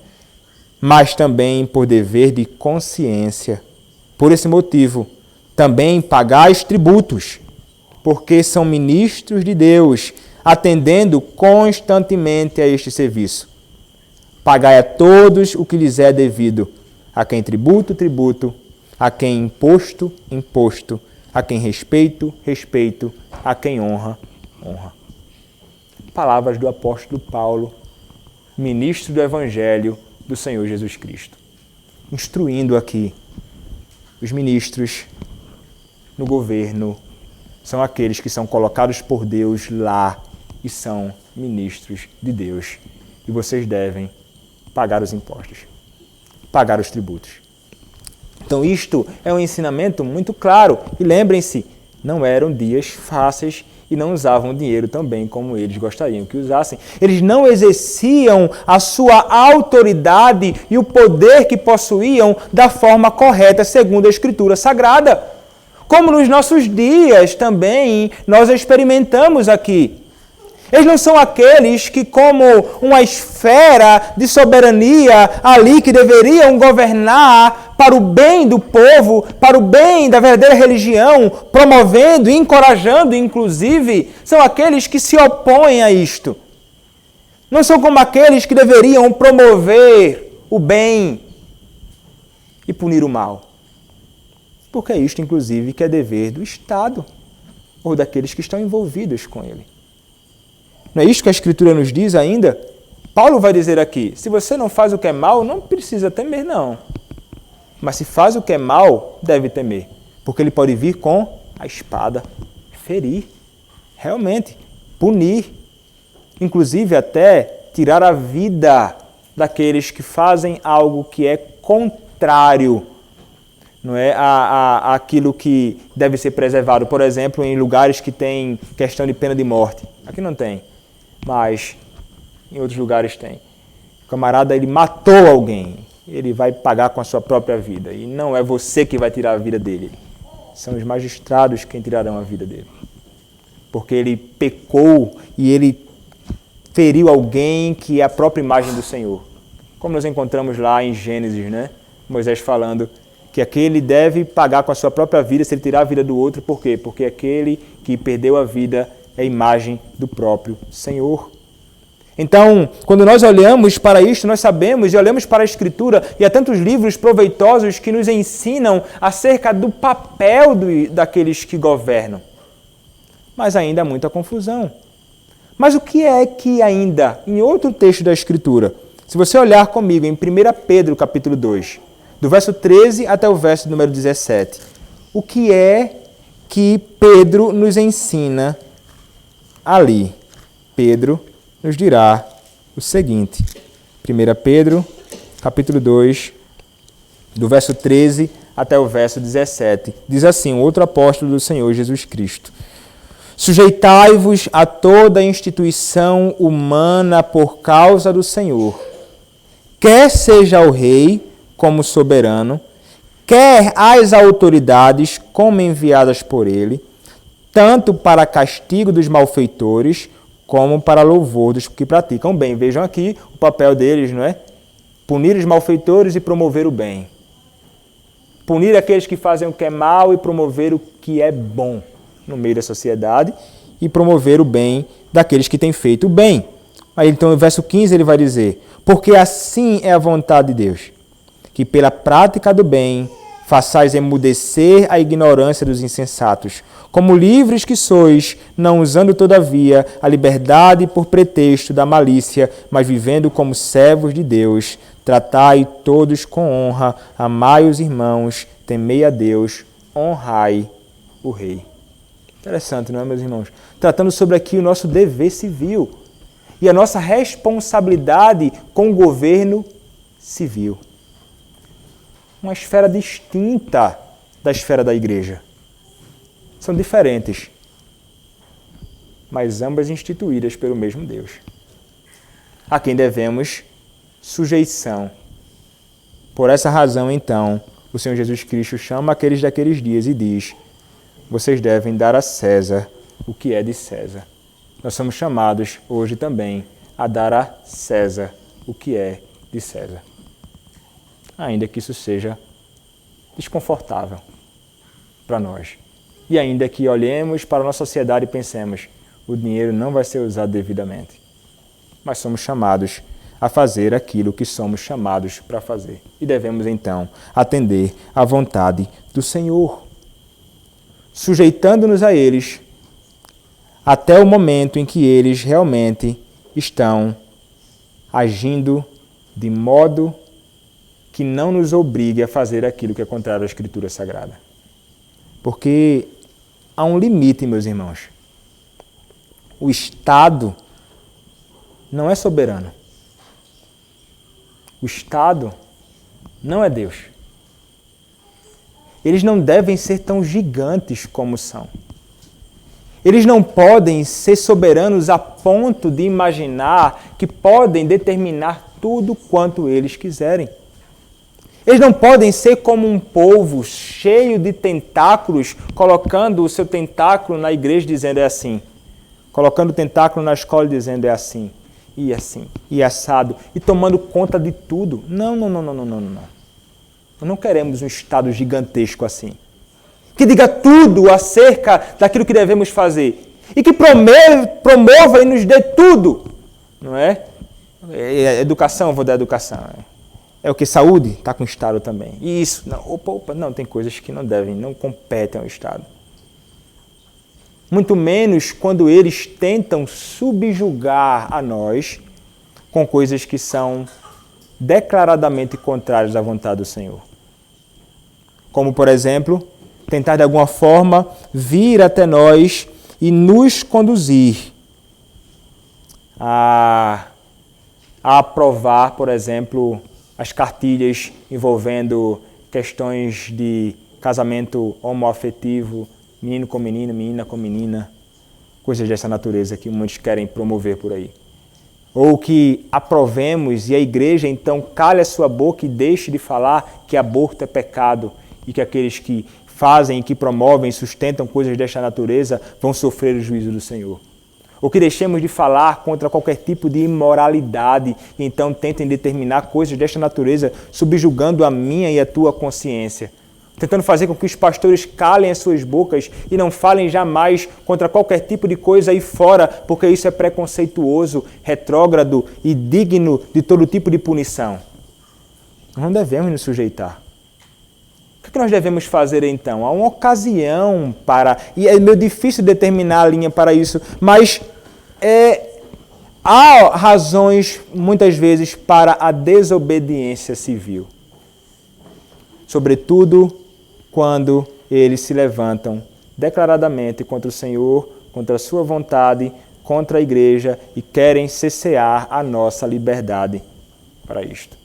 Mas também por dever de consciência. Por esse motivo, também pagais tributos, porque são ministros de Deus, atendendo constantemente a este serviço. Pagai a todos o que lhes é devido, a quem tributo, tributo, a quem imposto, imposto, a quem respeito, respeito, a quem honra, honra. Palavras do apóstolo Paulo, ministro do Evangelho do Senhor Jesus Cristo, instruindo aqui os ministros no governo, são aqueles que são colocados por Deus lá e são ministros de Deus. E vocês devem pagar os impostos, pagar os tributos. Então isto é um ensinamento muito claro. E lembrem-se, não eram dias fáceis e não usavam o dinheiro tão bem como eles gostariam que usassem. Eles não exerciam a sua autoridade e o poder que possuíam da forma correta, segundo a Escritura Sagrada. Como nos nossos dias também nós experimentamos aqui. Eles não são aqueles que, como uma esfera de soberania ali, que deveriam governar para o bem do povo, para o bem da verdadeira religião, promovendo e encorajando, inclusive, são aqueles que se opõem a isto. Não são como aqueles que deveriam promover o bem e punir o mal. Porque é isto, inclusive, que é dever do Estado ou daqueles que estão envolvidos com ele. Não é isso que a Escritura nos diz ainda? Paulo vai dizer aqui, se você não faz o que é mal, não precisa temer, não. Mas se faz o que é mal, deve temer. Porque ele pode vir com a espada, ferir, realmente, punir, inclusive até tirar a vida daqueles que fazem algo que é contrário, não é, aquilo que deve ser preservado. Por exemplo, em lugares que tem questão de pena de morte. Aqui não tem. Mas em outros lugares tem. O camarada, ele matou alguém, ele vai pagar com a sua própria vida. E não é você que vai tirar a vida dele. São os magistrados quem tirarão a vida dele. Porque ele pecou e ele feriu alguém que é a própria imagem do Senhor. Como nós encontramos lá em Gênesis, né? Moisés falando que aquele deve pagar com a sua própria vida se ele tirar a vida do outro. Por quê? Porque aquele que perdeu a vida é a imagem do próprio Senhor. Então, quando nós olhamos para isto, nós sabemos e olhamos para a Escritura, e há tantos livros proveitosos que nos ensinam acerca do papel daqueles que governam. Mas ainda há muita confusão. Mas o que é que ainda, em outro texto da Escritura, se você olhar comigo em 1 Pedro capítulo 2, do verso 13 até o verso número 17, o que é que Pedro nos ensina ali? Pedro nos dirá o seguinte, 1 Pedro, capítulo 2, do verso 13 até o verso 17. Diz assim, um outro apóstolo do Senhor Jesus Cristo. Sujeitai-vos a toda instituição humana por causa do Senhor, quer seja o rei como soberano, quer as autoridades como enviadas por ele, tanto para castigo dos malfeitores, como para louvor dos que praticam bem. Vejam aqui o papel deles, não é? Punir os malfeitores e promover o bem. Punir aqueles que fazem o que é mal e promover o que é bom no meio da sociedade e promover o bem daqueles que têm feito o bem. Aí então, no verso 15, ele vai dizer, porque assim é a vontade de Deus, que pela prática do bem façais emudecer a ignorância dos insensatos, como livres que sois, não usando todavia a liberdade por pretexto da malícia, mas vivendo como servos de Deus. Tratai todos com honra, amai os irmãos, temei a Deus, honrai o rei. Interessante, não é, meus irmãos? Tratando sobre aqui o nosso dever civil e a nossa responsabilidade com o governo civil. Uma esfera distinta da esfera da igreja. São diferentes, mas ambas instituídas pelo mesmo Deus, a quem devemos sujeição. Por essa razão, então, o Senhor Jesus Cristo chama aqueles daqueles dias e diz, vocês devem dar a César o que é de César. Nós somos chamados hoje também a dar a César o que é de César. Ainda que isso seja desconfortável para nós. E ainda que olhemos para a nossa sociedade e pensemos, o dinheiro não vai ser usado devidamente. Mas somos chamados a fazer aquilo que somos chamados para fazer. E devemos, então, atender à vontade do Senhor, sujeitando-nos a eles até o momento em que eles realmente estão agindo de modo que não nos obrigue a fazer aquilo que é contrário à Escritura Sagrada. Porque há um limite, meus irmãos. o Estado, não é soberano. O Estado não é Deus. Eles não devem ser tão gigantes como são. Eles não podem ser soberanos a ponto de imaginar que podem determinar tudo quanto eles quiserem. Eles não podem ser como um povo cheio de tentáculos, colocando o seu tentáculo na igreja dizendo é assim, colocando o tentáculo na escola dizendo é assim, e assado, e tomando conta de tudo. Não. Nós não queremos um Estado gigantesco assim, que diga tudo acerca daquilo que devemos fazer e que promova e nos dê tudo, não é? Educação, eu vou dar educação. É o que? Saúde? Está com o Estado também. E isso? Não, opa, não, tem coisas que não competem ao Estado. Muito menos quando eles tentam subjugar a nós com coisas que são declaradamente contrárias à vontade do Senhor. Como, por exemplo, tentar de alguma forma vir até nós e nos conduzir a aprovar, por exemplo, as cartilhas envolvendo questões de casamento homoafetivo, menino com menino, menina com menina, coisas dessa natureza que muitos querem promover por aí. Ou que aprovemos e a igreja então cale a sua boca e deixe de falar que aborto é pecado e que aqueles que fazem, que promovem e sustentam coisas desta natureza vão sofrer o juízo do Senhor. Ou que deixemos de falar contra qualquer tipo de imoralidade e então tentem determinar coisas desta natureza subjugando a minha e a tua consciência. Tentando fazer com que os pastores calem as suas bocas e não falem jamais contra qualquer tipo de coisa aí fora, porque isso é preconceituoso, retrógrado e digno de todo tipo de punição. Nós não devemos nos sujeitar. O que nós devemos fazer então? Há uma ocasião para... E é meio difícil determinar a linha para isso, mas há razões, muitas vezes, para a desobediência civil. Sobretudo quando eles se levantam declaradamente contra o Senhor, contra a sua vontade, contra a igreja e querem cessear a nossa liberdade para isto.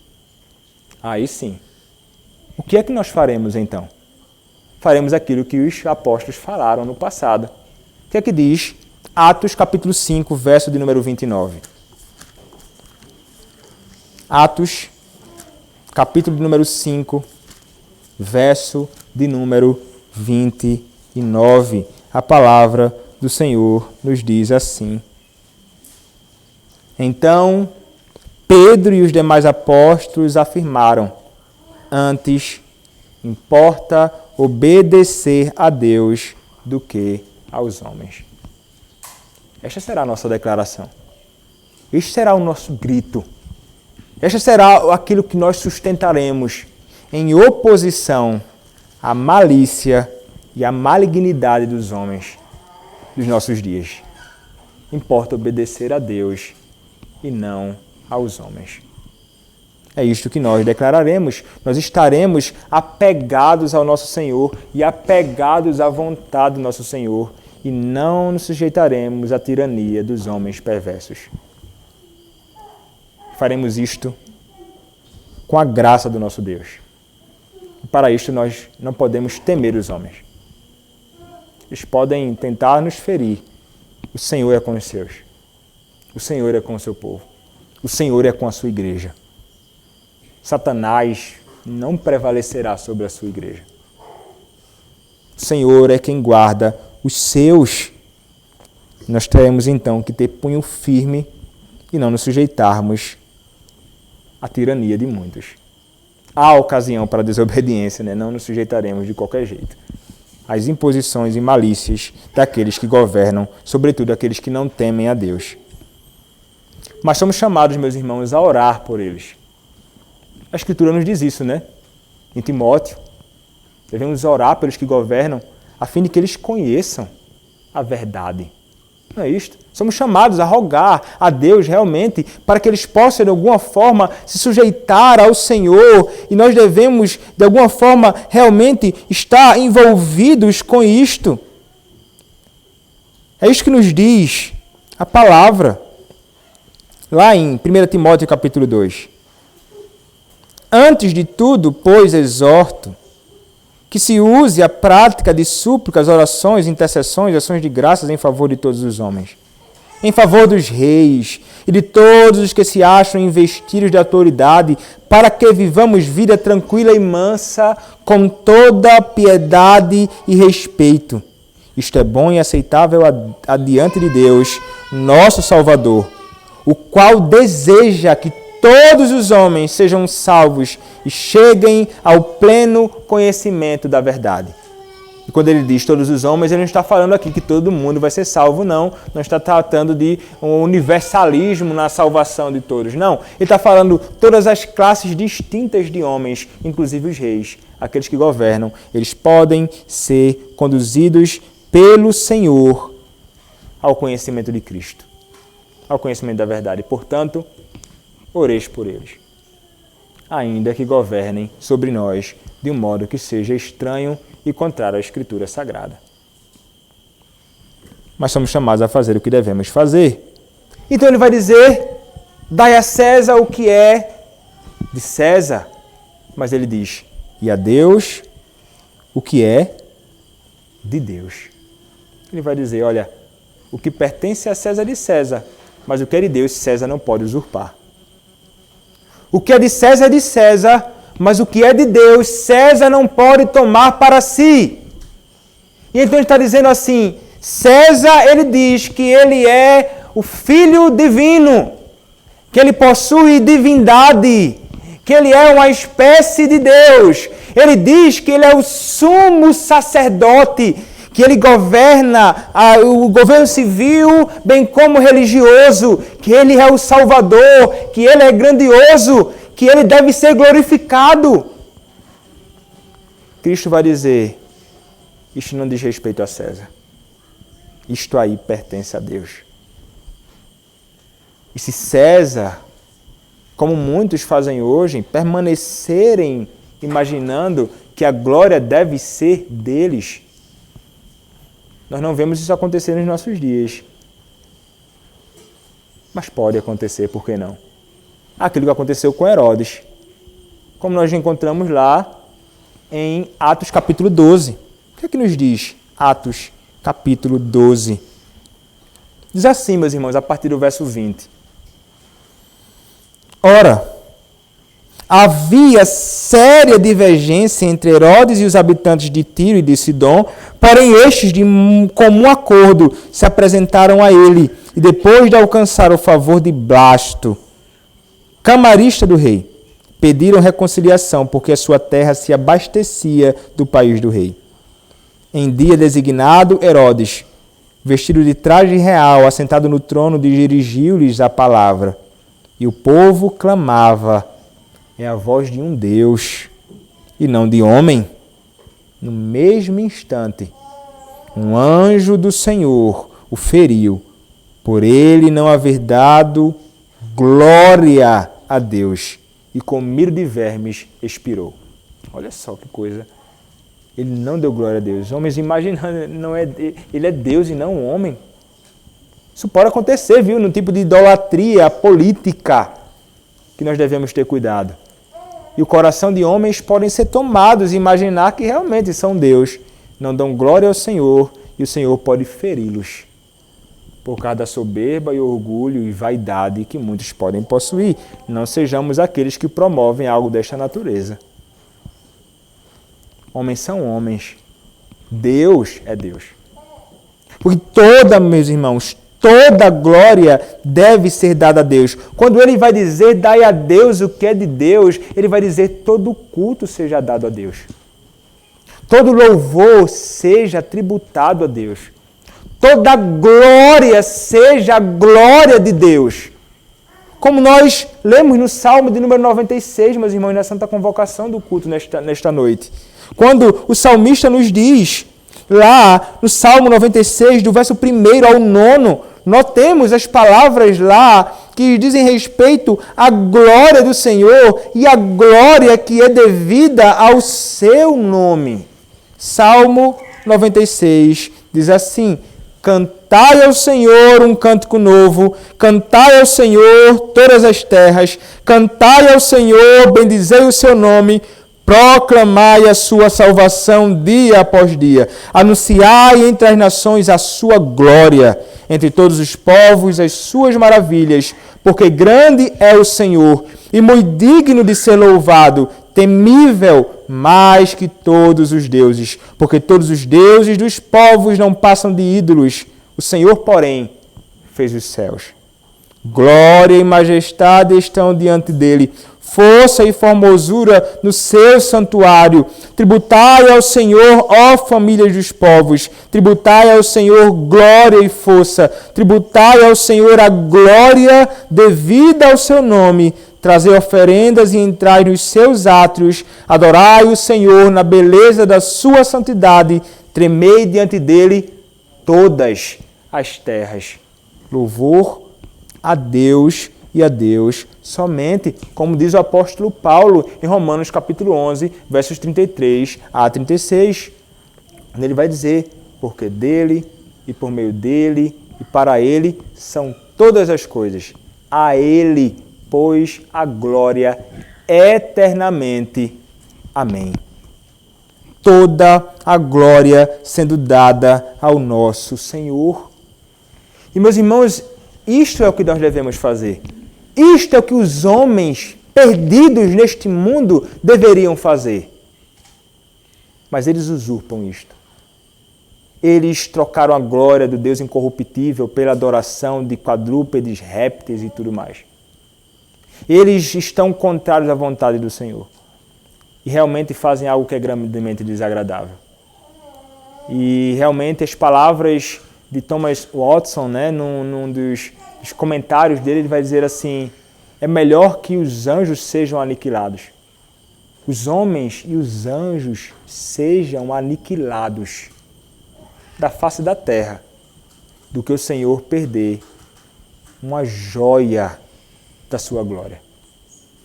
Aí sim. O que é que nós faremos então? Faremos aquilo que os apóstolos falaram no passado. O que é que diz Atos capítulo 5, verso de número 29? Atos capítulo de número 5, verso de número 29. A palavra do Senhor nos diz assim: Então Pedro e os demais apóstolos afirmaram: Antes importa obedecer a Deus do que aos homens. Esta será a nossa declaração. Este será o nosso grito. Este será aquilo que nós sustentaremos em oposição à malícia e à malignidade dos homens dos nossos dias. Importa obedecer a Deus e não aos homens. É isto que nós declararemos. Nós estaremos apegados ao nosso Senhor e apegados à vontade do nosso Senhor e não nos sujeitaremos à tirania dos homens perversos. Faremos isto com a graça do nosso Deus. E para isto nós não podemos temer os homens. Eles podem tentar nos ferir. O Senhor é com os seus. O Senhor é com o seu povo. O Senhor é com a sua igreja. Satanás não prevalecerá sobre a sua igreja. O Senhor é quem guarda os seus. Nós teremos então que ter punho firme e não nos sujeitarmos à tirania de muitos. Há ocasião para a desobediência, né? Não nos sujeitaremos de qualquer jeito às imposições e malícias daqueles que governam, sobretudo aqueles que não temem a Deus. Mas somos chamados, meus irmãos, a orar por eles. A Escritura nos diz isso, né? Em Timóteo, devemos orar pelos que governam, a fim de que eles conheçam a verdade. Não é isto? Somos chamados a rogar a Deus realmente para que eles possam, de alguma forma, se sujeitar ao Senhor. E nós devemos, de alguma forma, realmente estar envolvidos com isto. É isso que nos diz a palavra. Lá em 1 Timóteo capítulo 2. Antes de tudo, pois, exorto que se use a prática de súplicas, orações, intercessões, ações de graças em favor de todos os homens, em favor dos reis e de todos os que se acham investidos de autoridade, para que vivamos vida tranquila e mansa, com toda piedade e respeito. Isto é bom e aceitável adiante de Deus, nosso Salvador, o qual deseja que todos os homens sejam salvos e cheguem ao pleno conhecimento da verdade. E quando ele diz todos os homens, ele não está falando aqui que todo mundo vai ser salvo, não. Não está tratando de um universalismo na salvação de todos, não. Ele está falando todas as classes distintas de homens, inclusive os reis, aqueles que governam. Eles podem ser conduzidos pelo Senhor ao conhecimento de Cristo, ao conhecimento da verdade. Portanto, oreis por eles, ainda que governem sobre nós de um modo que seja estranho e contrário à Escritura Sagrada. Mas somos chamados a fazer o que devemos fazer. Então ele vai dizer, dai a César o que é de César. Mas ele diz, e a Deus o que é de Deus. Ele vai dizer, olha, o que pertence a César é de César, mas o que é de Deus, César não pode usurpar. O que é de César, mas o que é de Deus, César não pode tomar para si. E então ele está dizendo assim, César, ele diz que ele é o Filho Divino, que ele possui divindade, que ele é uma espécie de Deus. Ele diz que ele é o sumo sacerdote, que ele governa o governo civil, bem como religioso, que ele é o Salvador, que ele é grandioso, que ele deve ser glorificado. Cristo vai dizer, isto não diz respeito a César. Isto aí pertence a Deus. E se César, como muitos fazem hoje, permanecerem imaginando que a glória deve ser deles, nós não vemos isso acontecer nos nossos dias. Mas pode acontecer, por que não? Aquilo que aconteceu com Herodes. Como nós encontramos lá em Atos capítulo 12. O que é que nos diz Atos capítulo 12? Diz assim, meus irmãos, a partir do verso 20. Ora, havia séria divergência entre Herodes e os habitantes de Tiro e de Sidom, porém estes, de comum acordo, se apresentaram a ele, e depois de alcançar o favor de Blasto, camarista do rei, pediram reconciliação, porque a sua terra se abastecia do país do rei. Em dia designado, Herodes, vestido de traje real, assentado no trono, dirigiu-lhes a palavra, e o povo clamava, é a voz de um Deus e não de homem. No mesmo instante, um anjo do Senhor o feriu, por ele não haver dado glória a Deus, e com medo de vermes expirou. Olha só que coisa. Ele não deu glória a Deus. Homens imaginando, ele é Deus e não um homem. Isso pode acontecer, viu? No tipo de idolatria política que nós devemos ter cuidado. E o coração de homens podem ser tomados e imaginar que realmente são Deus. Não dão glória ao Senhor e o Senhor pode feri-los por causa da soberba e orgulho e vaidade que muitos podem possuir. Não sejamos aqueles que promovem algo desta natureza. Homens são homens. Deus é Deus. Porque meus irmãos, toda glória deve ser dada a Deus. Quando ele vai dizer, dai a Deus o que é de Deus, ele vai dizer, todo culto seja dado a Deus. Todo louvor seja tributado a Deus. Toda glória seja a glória de Deus. Como nós lemos no Salmo de número 96, meus irmãos, na Santa Convocação do culto nesta noite. Quando o salmista nos diz, lá no Salmo 96, do verso 1 ao 9, notemos as palavras lá que dizem respeito à glória do Senhor e à glória que é devida ao seu nome. Salmo 96 diz assim, Cantai ao Senhor um cântico novo, cantai ao Senhor todas as terras, cantai ao Senhor, bendizei o seu nome, proclamai a sua salvação dia após dia, anunciai entre as nações a sua glória, entre todos os povos as suas maravilhas, porque grande é o Senhor e muito digno de ser louvado, temível mais que todos os deuses, porque todos os deuses dos povos não passam de ídolos, o Senhor, porém, fez os céus. Glória e majestade estão diante dele, força e formosura no seu santuário. Tributai ao Senhor, ó famílias dos povos, tributai ao Senhor glória e força, tributai ao Senhor a glória devida ao seu nome, trazei oferendas e entrai nos seus átrios, adorai o Senhor na beleza da sua santidade, tremei diante dele todas as terras. Louvor a Deus e a Deus somente, como diz o apóstolo Paulo em Romanos capítulo 11, versos 33 a 36. Ele vai dizer, porque dele e por meio dele e para ele são todas as coisas. A ele, pois, a glória eternamente. Amém. Toda a glória sendo dada ao nosso Senhor. E, meus irmãos, isto é o que nós devemos fazer. Isto é o que os homens perdidos neste mundo deveriam fazer. Mas eles usurpam isto. Eles trocaram a glória do Deus incorruptível pela adoração de quadrúpedes, répteis e tudo mais. Eles estão contrários à vontade do Senhor. E realmente fazem algo que é grandemente desagradável. E realmente as palavras de Thomas Watson, né, num dos comentários dele, ele vai dizer assim: é melhor que os anjos sejam aniquilados. Os homens e os anjos sejam aniquilados da face da terra, do que o Senhor perder uma joia da sua glória.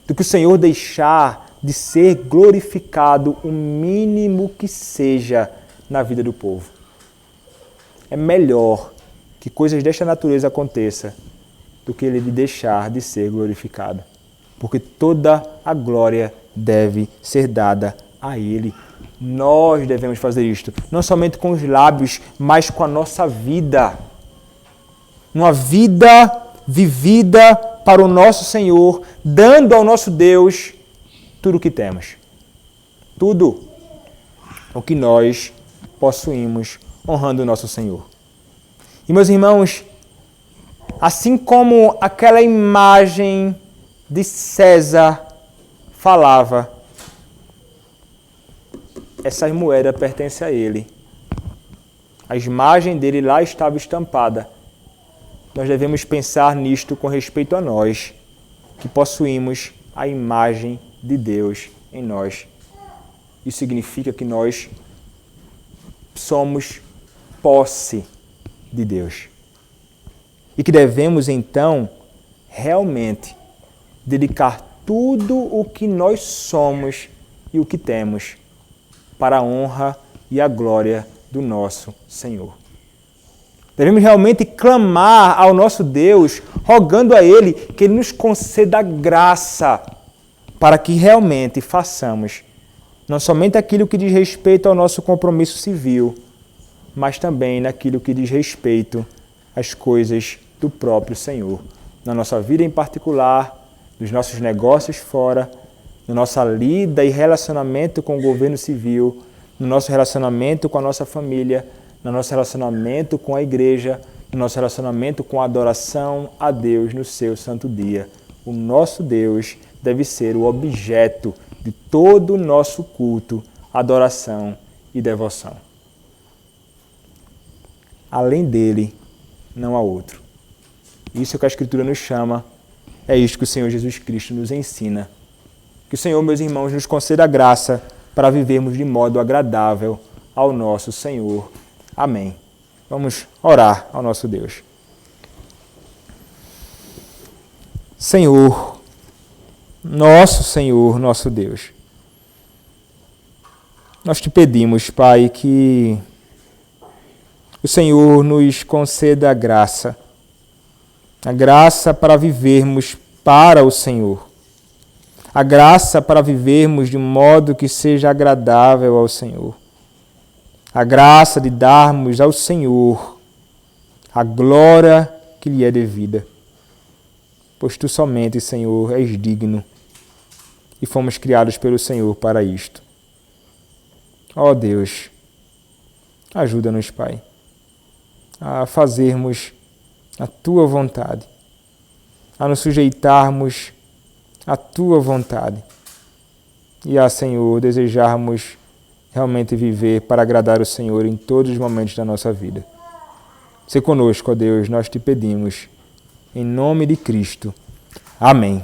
Do que o Senhor deixar de ser glorificado o mínimo que seja na vida do povo. É melhor que coisas desta natureza aconteçam do que ele deixar de ser glorificado. Porque toda a glória deve ser dada a ele. Nós devemos fazer isto, não somente com os lábios, mas com a nossa vida. Uma vida vivida para o nosso Senhor, dando ao nosso Deus tudo o que temos. Tudo o que nós possuímos, honrando o nosso Senhor. E, meus irmãos, assim como aquela imagem de César falava, essa moeda pertence a ele. A imagem dele lá estava estampada. Nós devemos pensar nisto com respeito a nós, que possuímos a imagem de Deus em nós. Isso significa que nós somos posse de Deus. E que devemos, então, realmente dedicar tudo o que nós somos e o que temos para a honra e a glória do nosso Senhor. Devemos realmente clamar ao nosso Deus, rogando a Ele que Ele nos conceda graça para que realmente façamos não somente aquilo que diz respeito ao nosso compromisso civil, mas também naquilo que diz respeito às coisas do próprio Senhor, na nossa vida em particular, nos nossos negócios fora, na nossa lida e relacionamento com o governo civil, no nosso relacionamento com a nossa família, no nosso relacionamento com a igreja, no nosso relacionamento com a adoração a Deus no seu santo dia. O nosso Deus deve ser o objeto de todo o nosso culto, adoração e devoção. Além dele, não há outro. Isso é o que a Escritura nos chama, é isto que o Senhor Jesus Cristo nos ensina. Que o Senhor, meus irmãos, nos conceda a graça para vivermos de modo agradável ao nosso Senhor. Amém. Vamos orar ao nosso Deus. Senhor, nosso Deus, nós te pedimos, Pai, que o Senhor nos conceda a graça para vivermos para o Senhor, a graça para vivermos de um modo que seja agradável ao Senhor, a graça de darmos ao Senhor a glória que lhe é devida, pois tu somente, Senhor, és digno e fomos criados pelo Senhor para isto. Ó Deus, ajuda-nos, Pai, a fazermos a Tua vontade, a nos sujeitarmos à Tua vontade e a, Senhor, desejarmos realmente viver para agradar o Senhor em todos os momentos da nossa vida. Se conosco, ó Deus, nós te pedimos, em nome de Cristo. Amém.